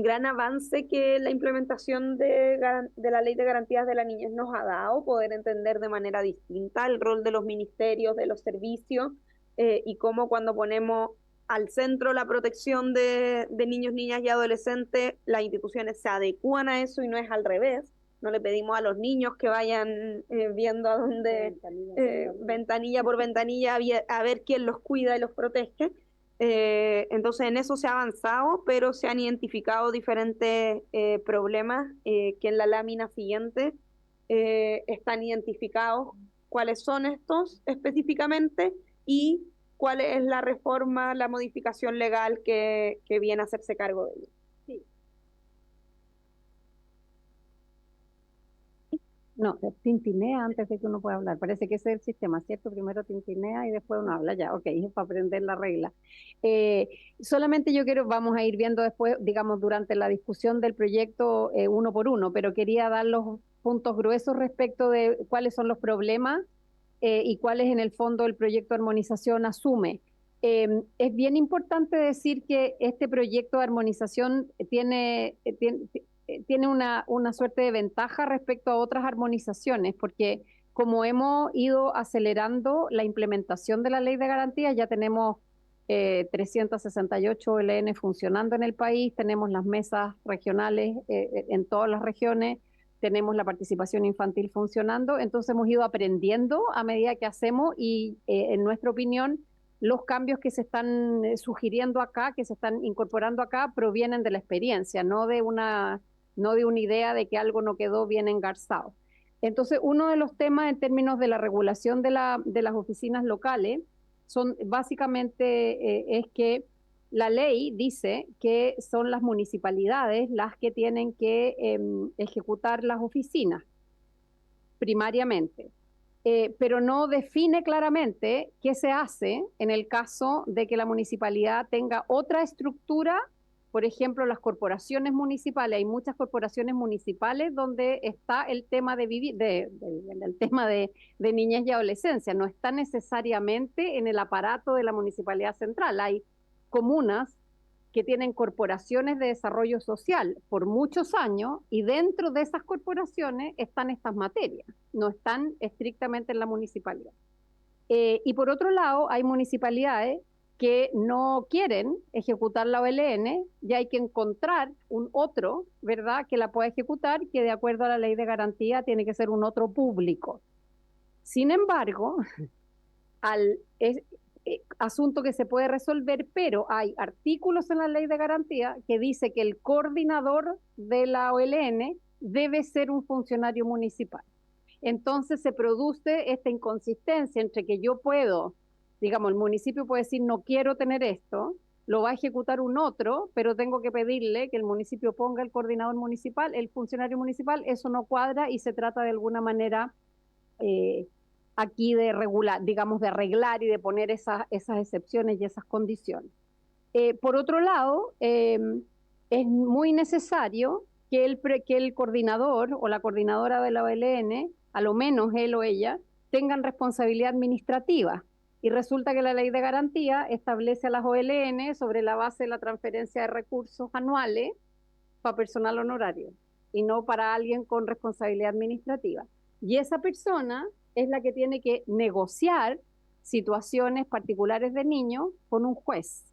gran avance que la implementación de la Ley de Garantías de la Niñez nos ha dado, poder entender de manera distinta el rol de los ministerios, de los servicios, y cómo cuando ponemos al centro la protección de niños, niñas y adolescentes, las instituciones se adecúan a eso y no es al revés. No le pedimos a los niños que vayan viendo a dónde, ventanilla por ventanilla, a ver quién los cuida y los protege. Entonces en eso se ha avanzado, pero se han identificado diferentes problemas que en la lámina siguiente están identificados cuáles son estos específicamente y cuál es la reforma, la modificación legal que viene a hacerse cargo de ello. Sí. No, tintinea antes de que uno pueda hablar. Parece que ese es el sistema, ¿cierto? Primero tintinea y después uno habla ya. Ok, es para aprender la regla. Solamente vamos a ir viendo después, digamos, durante la discusión del proyecto uno por uno, pero quería dar los puntos gruesos respecto de cuáles son los problemas y cuáles en el fondo el proyecto de armonización asume. Es bien importante decir que este proyecto de armonización tiene una suerte de ventaja respecto a otras armonizaciones, porque como hemos ido acelerando la implementación de la Ley de Garantías, ya tenemos 368 OLN funcionando en el país, tenemos las mesas regionales en todas las regiones, tenemos la participación infantil funcionando, entonces hemos ido aprendiendo a medida que hacemos y en nuestra opinión los cambios que se están sugiriendo acá, que se están incorporando acá, provienen de la experiencia, no de una idea de que algo no quedó bien engarzado. Entonces, uno de los temas en términos de la regulación de las oficinas locales son básicamente es que la ley dice que son las municipalidades las que tienen que ejecutar las oficinas primariamente, pero no define claramente qué se hace en el caso de que la municipalidad tenga otra estructura. Por ejemplo, las corporaciones municipales, hay muchas corporaciones municipales donde está el tema el tema de niñez y adolescencia, no está necesariamente en el aparato de la municipalidad central. Hay comunas que tienen corporaciones de desarrollo social por muchos años y dentro de esas corporaciones están estas materias, no están estrictamente en la municipalidad. Y por otro lado, hay municipalidades que no quieren ejecutar la OLN, ya hay que encontrar un otro, ¿verdad?, que la pueda ejecutar, que de acuerdo a la Ley de Garantía tiene que ser un otro público. Sin embargo, asunto que se puede resolver, pero hay artículos en la ley de garantía que dice que el coordinador de la OLN debe ser un funcionario municipal. Entonces se produce esta inconsistencia entre que yo puedo, digamos, el municipio puede decir no quiero tener esto, lo va a ejecutar un otro, pero tengo que pedirle que el municipio ponga el coordinador municipal, el funcionario municipal, eso no cuadra y se trata de alguna manera aquí de regular, digamos, de arreglar y de poner esas excepciones y esas condiciones. Por otro lado, es muy necesario que el coordinador o la coordinadora de la OLN, a lo menos él o ella, tengan responsabilidad administrativa. Y resulta que la ley de garantía establece a las OLN sobre la base de la transferencia de recursos anuales para personal honorario y no para alguien con responsabilidad administrativa. Y esa persona es la que tiene que negociar situaciones particulares de niños con un juez.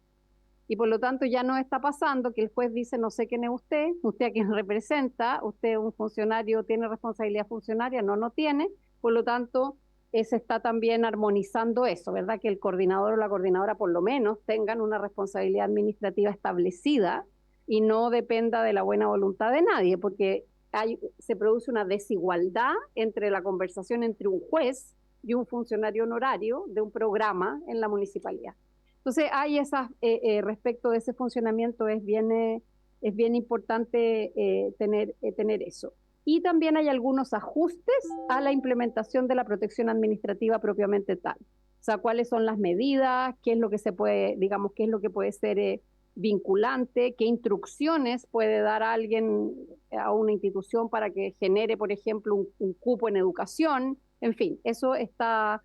Y por lo tanto ya no está pasando que el juez dice no sé quién es usted a quién representa, usted es un funcionario, tiene responsabilidad funcionaria, no tiene, por lo tanto se está también armonizando eso, ¿verdad? Que el coordinador o la coordinadora por lo menos tengan una responsabilidad administrativa establecida y no dependa de la buena voluntad de nadie, porque se produce una desigualdad entre la conversación entre un juez y un funcionario honorario de un programa en la municipalidad. Entonces, hay esas, respecto de ese funcionamiento, es bien importante tener eso. Y también hay algunos ajustes a la implementación de la protección administrativa propiamente tal. O sea, cuáles son las medidas, qué es lo que se puede, digamos, qué es lo que puede ser vinculante, qué instrucciones puede dar a alguien, a una institución para que genere, por ejemplo, un cupo en educación. En fin, eso está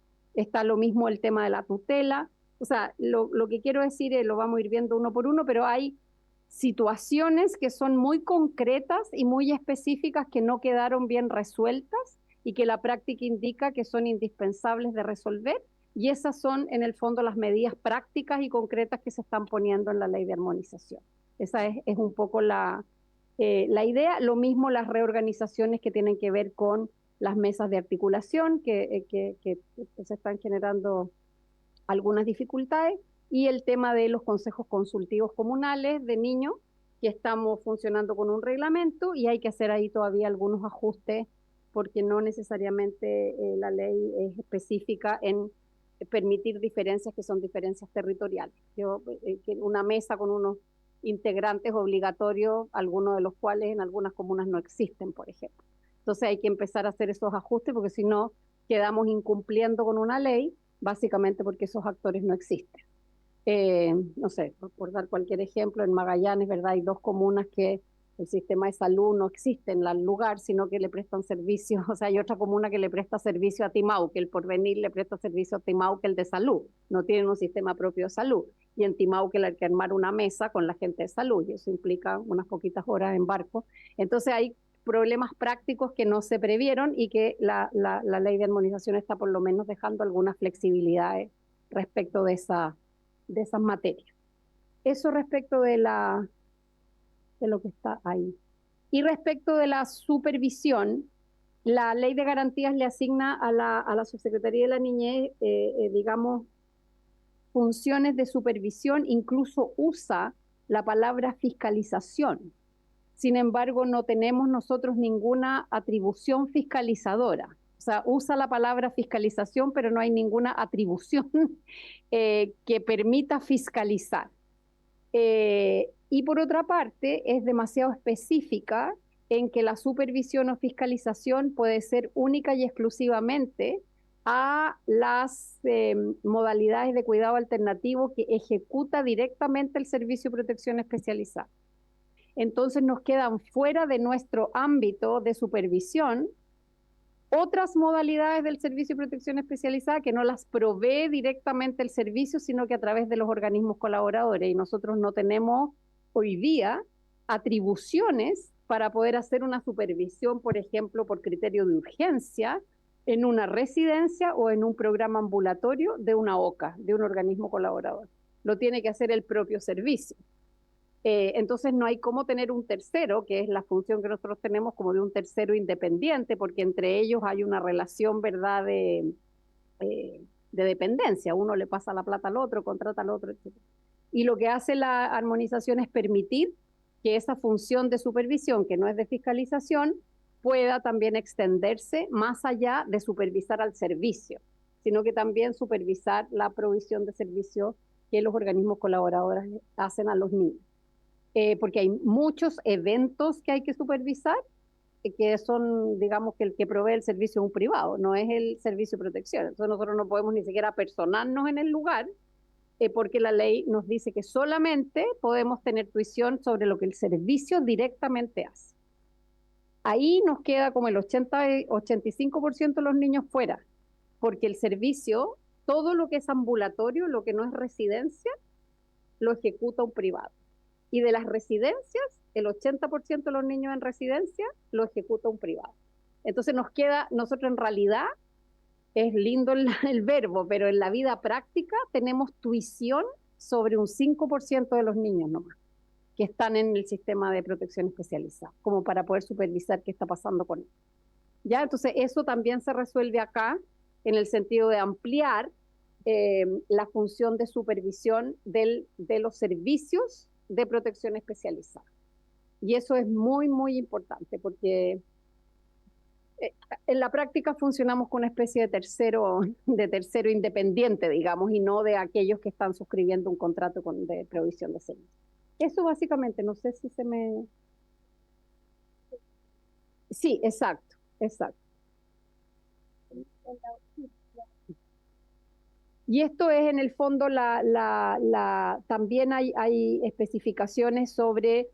lo mismo el tema de la tutela. O sea, lo que quiero decir es, lo vamos a ir viendo uno por uno, pero hay situaciones que son muy concretas y muy específicas que no quedaron bien resueltas y que la práctica indica que son indispensables de resolver, y esas son en el fondo las medidas prácticas y concretas que se están poniendo en la ley de armonización. Esa es un poco la idea. Lo mismo las reorganizaciones que tienen que ver con las mesas de articulación que se están generando algunas dificultades, y el tema de los consejos consultivos comunales de niños, que estamos funcionando con un reglamento y hay que hacer ahí todavía algunos ajustes porque no necesariamente la ley es específica en permitir diferencias que son diferencias territoriales. Una mesa con unos integrantes obligatorios, algunos de los cuales en algunas comunas no existen, por ejemplo. Entonces hay que empezar a hacer esos ajustes porque si no quedamos incumpliendo con una ley, básicamente porque esos actores no existen. No sé, por dar cualquier ejemplo, en Magallanes, ¿verdad? Hay 2 comunas que el sistema de salud no existe en el lugar, sino que le prestan servicio. O sea, hay otra comuna que le presta servicio a Timau, que el Porvenir le presta servicio a Timau, que el de salud. No tienen un sistema propio de salud. Y en Timau que hay que armar una mesa con la gente de salud, y eso implica unas poquitas horas en barco. Entonces hay problemas prácticos que no se previeron y que la ley de armonización está por lo menos dejando algunas flexibilidades respecto de esas materias. Eso respecto de lo que está ahí. Y respecto de la supervisión, la ley de garantías le asigna a la Subsecretaría de la Niñez, digamos, funciones de supervisión, incluso usa la palabra fiscalización. Sin embargo, no tenemos nosotros ninguna atribución fiscalizadora. O sea, usa la palabra fiscalización, pero no hay ninguna atribución que permita fiscalizar. Y por otra parte, es demasiado específica en que la supervisión o fiscalización puede ser única y exclusivamente a las modalidades de cuidado alternativo que ejecuta directamente el Servicio de Protección Especializada. Entonces nos quedan fuera de nuestro ámbito de supervisión otras modalidades del Servicio de Protección Especializada que no las provee directamente el servicio, sino que a través de los organismos colaboradores. Y nosotros no tenemos hoy día atribuciones para poder hacer una supervisión, por ejemplo, por criterio de urgencia, en una residencia o en un programa ambulatorio de una OCA, de un organismo colaborador. Lo tiene que hacer el propio servicio. Entonces no hay cómo tener un tercero, que es la función que nosotros tenemos como de un tercero independiente, porque entre ellos hay una relación, ¿verdad?, de dependencia. Uno le pasa la plata al otro, contrata al otro, etc. Y lo que hace la armonización es permitir que esa función de supervisión, que no es de fiscalización, pueda también extenderse más allá de supervisar al servicio, sino que también supervisar la provisión de servicios que los organismos colaboradores hacen a los niños. Porque hay muchos eventos que hay que supervisar, que son, digamos, que el que provee el servicio es un privado, no es el servicio de protección. Entonces nosotros no podemos ni siquiera personarnos en el lugar, porque la ley nos dice que solamente podemos tener tuición sobre lo que el servicio directamente hace. Ahí nos queda como el 85% de los niños fuera, porque el servicio, todo lo que es ambulatorio, lo que no es residencia, lo ejecuta un privado. Y de las residencias, el 80% de los niños en residencia lo ejecuta un privado. Entonces nos queda, nosotros en realidad, es lindo el verbo, pero en la vida práctica tenemos tuición sobre un 5% de los niños nomás, que están en el sistema de protección especializada, como para poder supervisar qué está pasando con ellos. ¿Ya? Entonces eso también se resuelve acá, en el sentido de ampliar la función de supervisión de los servicios de protección especializada. Y eso es muy, muy importante, porque en la práctica funcionamos con una especie de tercero independiente, digamos, y no de aquellos que están suscribiendo un contrato de provisión de servicios. Eso básicamente, no sé si se me... Sí, exacto, exacto. Y esto es en el fondo, también hay especificaciones sobre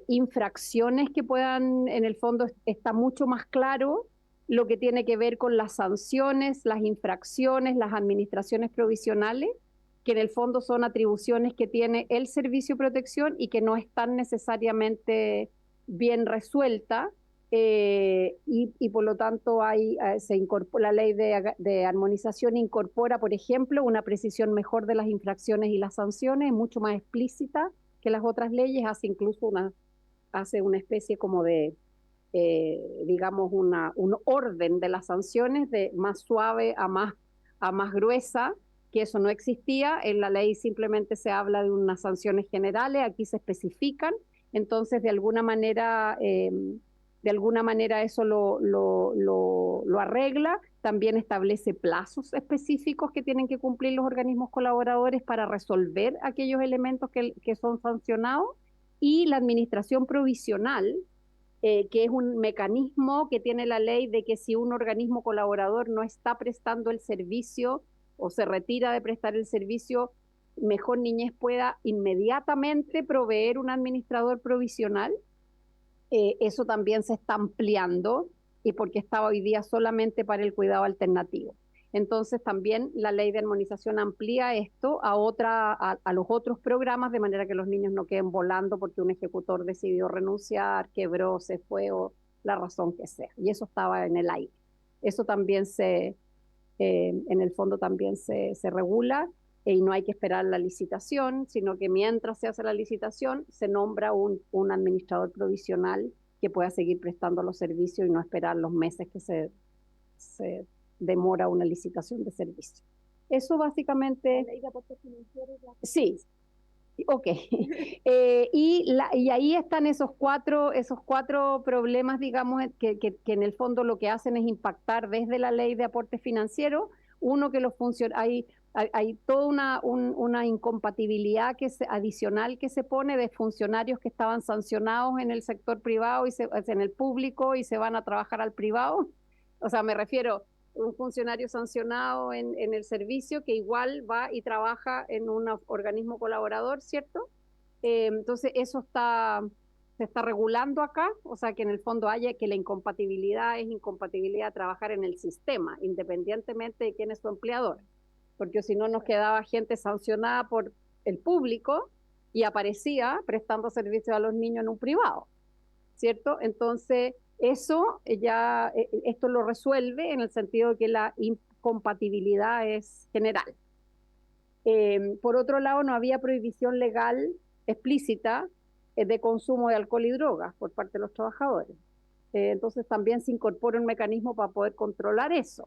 infracciones que puedan, en el fondo está mucho más claro lo que tiene que ver con las sanciones, las infracciones, las administraciones provisionales, que en el fondo son atribuciones que tiene el Servicio de Protección y que no están necesariamente bien resueltas. Y por lo tanto se incorpora, la ley de armonización incorpora, por ejemplo, una precisión mejor de las infracciones y las sanciones, mucho más explícita que las otras leyes, hace una especie como de, digamos, un orden de las sanciones, de más suave a más gruesa, que eso no existía. En la ley simplemente se habla de unas sanciones generales, aquí se especifican, entonces de alguna manera eso lo arregla. También establece plazos específicos que tienen que cumplir los organismos colaboradores para resolver aquellos elementos que son sancionados. Y la administración provisional, que es un mecanismo que tiene la ley de que si un organismo colaborador no está prestando el servicio o se retira de prestar el servicio, Mejor Niñez pueda inmediatamente proveer un administrador provisional. Eso también se está ampliando, y porque estaba hoy día solamente para el cuidado alternativo. Entonces también la ley de armonización amplía esto a los otros programas, de manera que los niños no queden volando porque un ejecutor decidió renunciar, quebró, se fue, o la razón que sea. Y eso estaba en el aire. Eso también en el fondo también se regula, y no hay que esperar la licitación, sino que mientras se hace la licitación se nombra un administrador provisional que pueda seguir prestando los servicios y no esperar los meses que se demora una licitación de servicio. Eso básicamente... Sí, ok. Y ahí están esos cuatro problemas, digamos, que en el fondo lo que hacen es impactar desde la ley de aporte financiero. Uno, que los funcionarios... Hay toda una incompatibilidad adicional que se pone de funcionarios que estaban sancionados en el sector privado en el público y se van a trabajar al privado. O sea, me refiero a un funcionario sancionado en el servicio que igual va y trabaja en un organismo colaborador, ¿cierto? Entonces eso se está regulando acá, o sea que en el fondo haya que la incompatibilidad es incompatibilidad de trabajar en el sistema, independientemente de quién es su empleador. Porque si no nos quedaba gente sancionada por el público y aparecía prestando servicios a los niños en un privado, ¿cierto? Entonces, esto lo resuelve en el sentido de que la incompatibilidad es general. Por otro lado, no había prohibición legal explícita de consumo de alcohol y drogas por parte de los trabajadores. Entonces también se incorpora un mecanismo para poder controlar eso,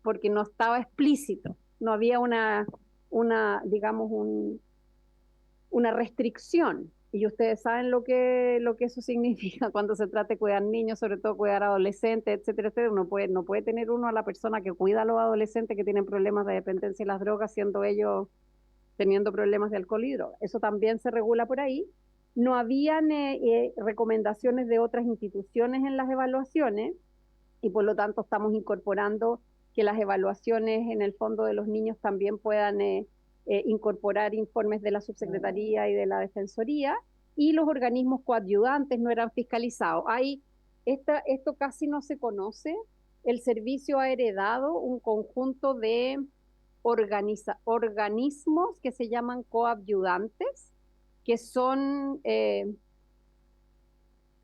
porque no estaba explícito, no había digamos, una restricción. Y ustedes saben lo que eso significa cuando se trata de cuidar niños, sobre todo cuidar adolescentes, etcétera, etcétera. No puede tener uno a la persona que cuida a los adolescentes que tienen problemas de dependencia de las drogas, siendo ellos teniendo problemas de alcohol y drogas. Eso también se regula por ahí. No habían recomendaciones de otras instituciones en las evaluaciones y por lo tanto estamos incorporando que las evaluaciones en el fondo de los niños también puedan incorporar informes de la subsecretaría y de la defensoría, y los organismos coadyuvantes no eran fiscalizados. Esto casi no se conoce. El servicio ha heredado un conjunto de organismos que se llaman coadyuvantes, que son,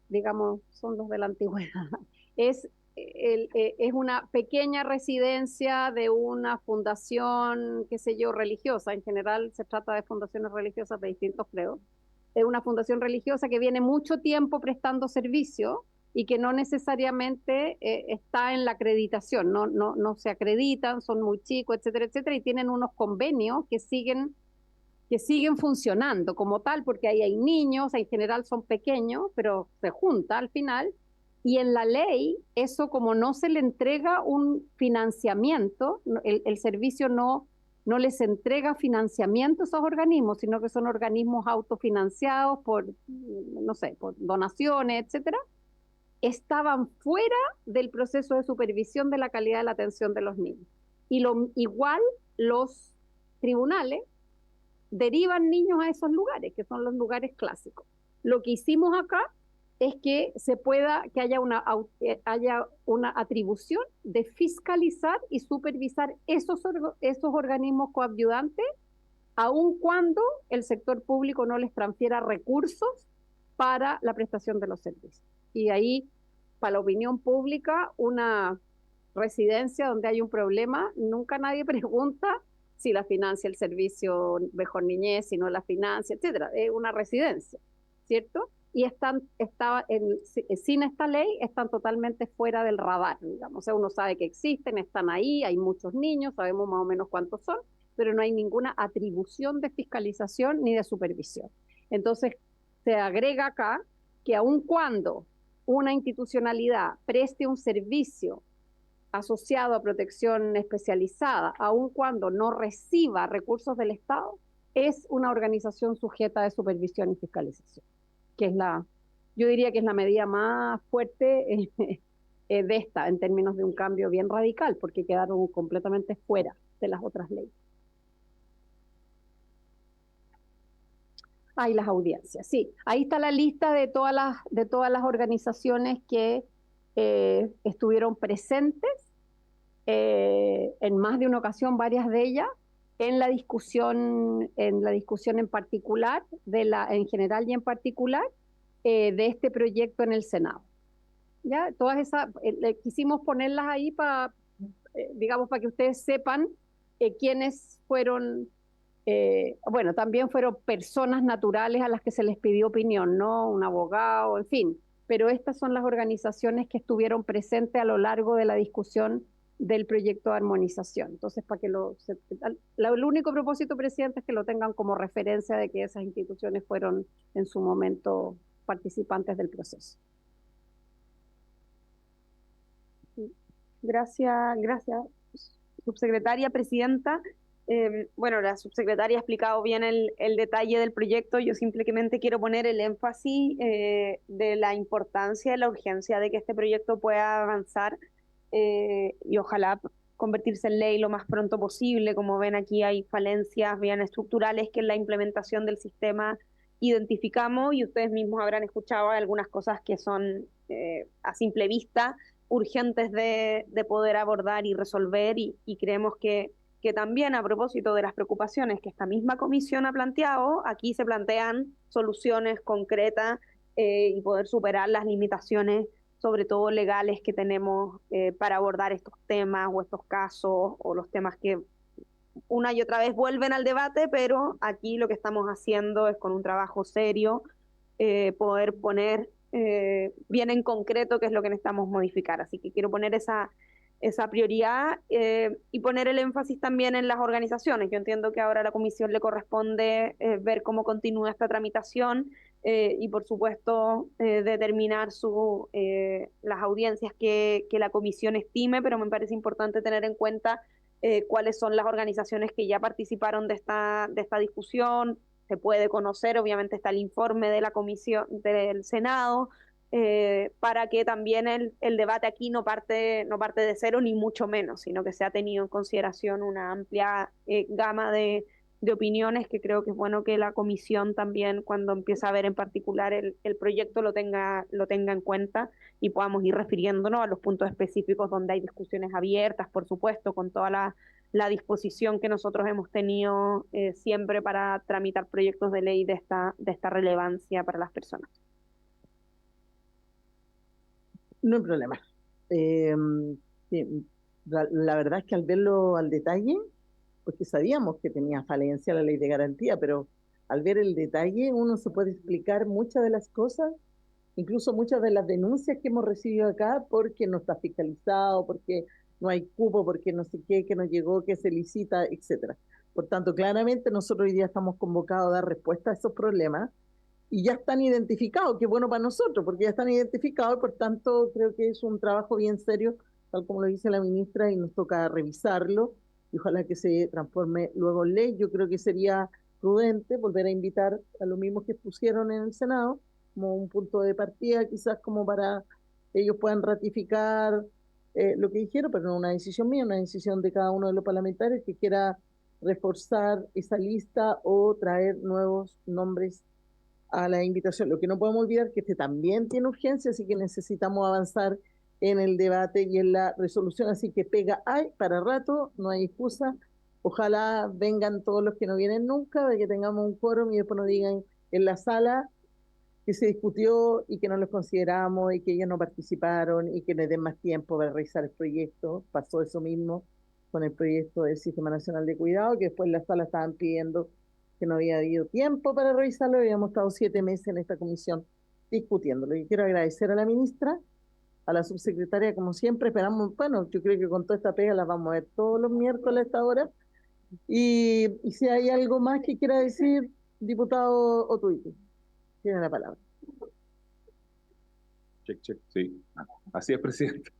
digamos, son los de la antigüedad. Es una pequeña residencia de una fundación, qué sé yo, religiosa. En general se trata de fundaciones religiosas de distintos credos. Es una fundación religiosa que viene mucho tiempo prestando servicio y que no necesariamente está en la acreditación, no se acreditan, son muy chicos, etcétera, etcétera, y tienen unos convenios que siguen funcionando como tal, porque ahí hay niños, en general son pequeños, pero se junta al final. Y en la ley, eso como no se le entrega un financiamiento, el servicio no les entrega financiamiento a esos organismos, sino que son organismos autofinanciados por, no sé, por donaciones, etcétera, estaban fuera del proceso de supervisión de la calidad de la atención de los niños. Y igual los tribunales derivan niños a esos lugares, que son los lugares clásicos. Lo que hicimos acá es que haya una atribución de fiscalizar y supervisar esos organismos coadyuvantes, aun cuando el sector público no les transfiera recursos para la prestación de los servicios. Y ahí, para la opinión pública, una residencia donde hay un problema, nunca nadie pregunta si la financia el servicio Mejor Niñez, si no la financia, etcétera. Es una residencia, ¿cierto? Y sin esta ley están totalmente fuera del radar, digamos. O sea, uno sabe que existen, están ahí, hay muchos niños, sabemos más o menos cuántos son, pero no hay ninguna atribución de fiscalización ni de supervisión. Entonces, se agrega acá que aun cuando una institucionalidad preste un servicio asociado a protección especializada, aun cuando no reciba recursos del Estado, es una organización sujeta de supervisión y fiscalización, que es yo diría que es la medida más fuerte de esta, en términos de un cambio bien radical, porque quedaron completamente fuera de las otras leyes. Hay las audiencias, sí. Ahí está la lista de todas las organizaciones que estuvieron presentes en más de una ocasión, varias de ellas, en la discusión en particular, en general y en particular, de este proyecto en el Senado. ¿Ya? Todas esas, quisimos ponerlas ahí digamos, para que ustedes sepan quiénes fueron. Bueno, también fueron personas naturales a las que se les pidió opinión, ¿no? Un abogado, en fin. Pero estas son las organizaciones que estuvieron presentes a lo largo de la discusión del proyecto de armonización. Entonces, para que el único propósito, presidente, es que lo tengan como referencia de que esas instituciones fueron en su momento participantes del proceso. Gracias, subsecretaria, presidenta. Bueno, la subsecretaria ha explicado bien el detalle del proyecto. Yo simplemente quiero poner el énfasis de la importancia y la urgencia de que este proyecto pueda avanzar y ojalá convertirse en ley lo más pronto posible. Como ven, aquí hay falencias bien estructurales que en la implementación del sistema identificamos, y ustedes mismos habrán escuchado algunas cosas que son a simple vista urgentes de poder abordar y resolver, y creemos que también, a propósito de las preocupaciones que esta misma comisión ha planteado, aquí se plantean soluciones concretas y poder superar las limitaciones, sobre todo legales, que tenemos para abordar estos temas o estos casos, o los temas que una y otra vez vuelven al debate, pero aquí lo que estamos haciendo es con un trabajo serio poder poner bien en concreto qué es lo que necesitamos modificar. Así que quiero poner esa prioridad y poner el énfasis también en las organizaciones. Yo entiendo que ahora a la comisión le corresponde ver cómo continúa esta tramitación y por supuesto determinar las audiencias que la comisión estime, pero me parece importante tener en cuenta cuáles son las organizaciones que ya participaron de esta discusión. Se puede conocer, obviamente está el informe de la comisión del Senado, para que también el debate aquí no parte de cero ni mucho menos, sino que se ha tenido en consideración una amplia gama de opiniones, que creo que es bueno que la comisión también, cuando empieza a ver en particular el proyecto, lo tenga en cuenta y podamos ir refiriéndonos a los puntos específicos donde hay discusiones abiertas, por supuesto, con toda la disposición que nosotros hemos tenido siempre para tramitar proyectos de ley de esta relevancia para las personas. No hay problema. Sí, la verdad es que al verlo al detalle, porque sabíamos que tenía falencia la ley de garantía, pero al ver el detalle uno se puede explicar muchas de las cosas, incluso muchas de las denuncias que hemos recibido acá, porque no está fiscalizado, porque no hay cupo, porque no sé qué, que no llegó, que se licita, etcétera. Por tanto, claramente nosotros hoy día estamos convocados a dar respuesta a esos problemas y ya están identificados, qué bueno para nosotros, porque ya están identificados, por tanto creo que es un trabajo bien serio, tal como lo dice la ministra, y nos toca revisarlo, y ojalá que se transforme luego en ley. Yo creo que sería prudente volver a invitar a los mismos que pusieron en el Senado, como un punto de partida, quizás como para que ellos puedan ratificar lo que dijeron, pero no una decisión mía, una decisión de cada uno de los parlamentarios que quiera reforzar esa lista o traer nuevos nombres a la invitación. Lo que no podemos olvidar es que este también tiene urgencia, así que necesitamos avanzar en el debate y en la resolución, así que pega hay para rato, no hay excusa. Ojalá vengan todos los que no vienen nunca, de que tengamos un quórum y después nos digan en la sala que se discutió y que no los consideramos y que ellos no participaron y que les den más tiempo para revisar el proyecto. Pasó eso mismo con el proyecto del Sistema Nacional de Cuidado, que después la sala estaban pidiendo que no había habido tiempo para revisarlo, y habíamos estado 7 meses en esta comisión discutiéndolo. Y quiero agradecer a la ministra, a la subsecretaria, como siempre, esperamos, bueno, yo creo que con toda esta pega las vamos a ver todos los miércoles a esta hora, y si hay algo más que quiera decir, diputado Otuiti, tiene la palabra. Check, check, sí. Así es, presidente.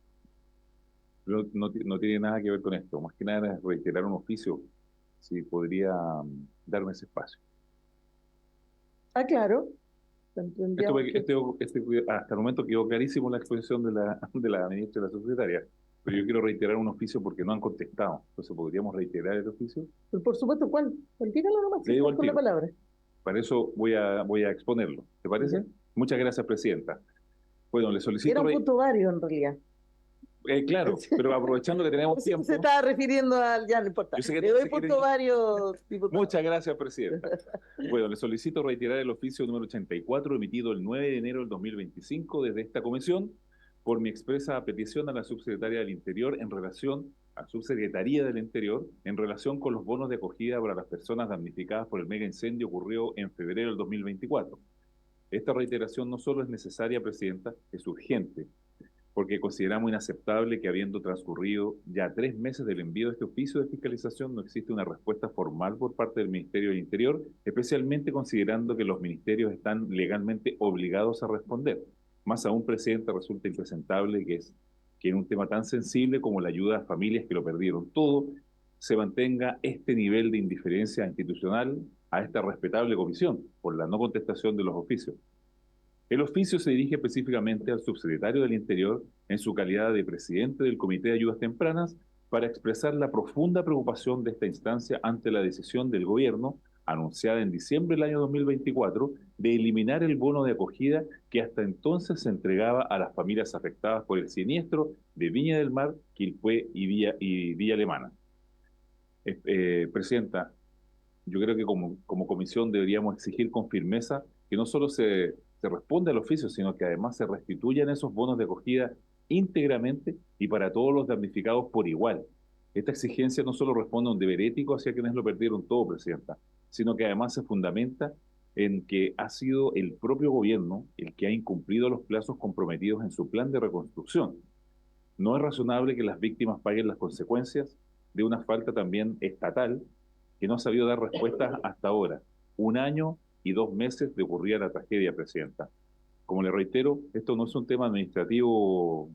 No tiene nada que ver con esto, más que nada es reiterar un oficio, si podría darme ese espacio. Ah, claro. Hasta el momento quedó clarísimo la exposición de la ministra y la subsecretaria, pero yo quiero reiterar un oficio porque no han contestado. Entonces, ¿podríamos reiterar el oficio? Pero por supuesto, ¿cuál? Dígalo nomás, Le digo al con la tiro. palabra. Para eso voy a exponerlo. ¿Te parece? Ya. Muchas gracias, presidenta. Bueno, le solicito... Era un punto varios, en realidad. Claro, pero aprovechando que tenemos tiempo... Se estaba refiriendo al... Ya, no importa. Yo sé que Le no doy se punto quiere- varios, diputado. Muchas gracias, presidenta. Bueno, le solicito reiterar el oficio número 84 emitido el 9 de enero del 2025 desde esta comisión por mi expresa petición a la subsecretaria del Interior en relación a Subsecretaría del Interior en relación con los bonos de acogida para las personas damnificadas por el mega incendio ocurrido en febrero del 2024. Esta reiteración no solo es necesaria, presidenta, es urgente, porque consideramos inaceptable que habiendo transcurrido ya 3 meses del envío de este oficio de fiscalización no existe una respuesta formal por parte del Ministerio del Interior, especialmente considerando que los ministerios están legalmente obligados a responder. Más aún, presidenta, resulta impresentable que en un tema tan sensible como la ayuda a familias que lo perdieron todo, se mantenga este nivel de indiferencia institucional a esta respetable comisión por la no contestación de los oficios. El oficio se dirige específicamente al subsecretario del Interior en su calidad de presidente del Comité de Ayudas Tempranas para expresar la profunda preocupación de esta instancia ante la decisión del gobierno, anunciada en diciembre del año 2024, de eliminar el bono de acogida que hasta entonces se entregaba a las familias afectadas por el siniestro de Viña del Mar, Quilpué y Villa Alemana. Presidenta, yo creo que como comisión deberíamos exigir con firmeza que no solo se responde al oficio, sino que además se restituyan esos bonos de acogida íntegramente y para todos los damnificados por igual. Esta exigencia no solo responde a un deber ético hacia quienes lo perdieron todo, Presidenta, sino que además se fundamenta en que ha sido el propio gobierno el que ha incumplido los plazos comprometidos en su plan de reconstrucción. No es razonable que las víctimas paguen las consecuencias de una falta también estatal que no ha sabido dar respuestas hasta ahora. 1 año y 2 meses de ocurrida la tragedia, Presidenta. Como le reitero, esto no es un tema administrativo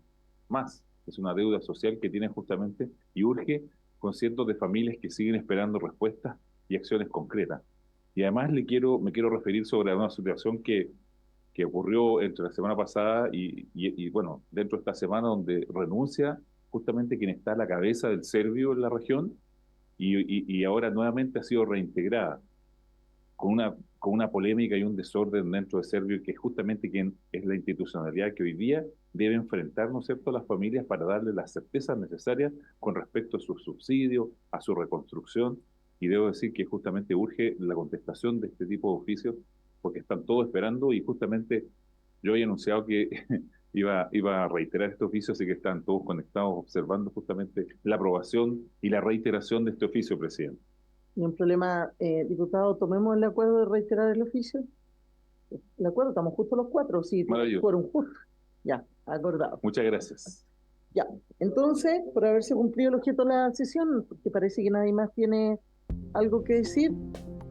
más, es una deuda social que tiene justamente y urge con cientos de familias que siguen esperando respuestas y acciones concretas. Y además me quiero referir sobre una situación que ocurrió entre la semana pasada y bueno, dentro de esta semana donde renuncia justamente quien está a la cabeza del Servio en la región y ahora nuevamente ha sido reintegrada con una polémica y un desorden dentro de Servio, que es justamente quien es la institucionalidad que hoy día debe enfrentar, ¿no es cierto?, a las familias para darle las certezas necesarias con respecto a su subsidio, a su reconstrucción, y debo decir que justamente urge la contestación de este tipo de oficios, porque están todos esperando, y justamente yo había anunciado que iba a reiterar este oficio, así que están todos conectados observando justamente la aprobación y la reiteración de este oficio, presidente. Ni un problema, diputado, tomemos el acuerdo de reiterar el oficio. El acuerdo, estamos justo los 4, sí, fueron justos. Ya, acordado. Muchas gracias. Ya, entonces, por haberse cumplido el objeto de la sesión, porque parece que nadie más tiene algo que decir,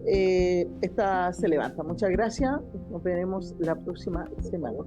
esta se levanta. Muchas gracias, nos veremos la próxima semana.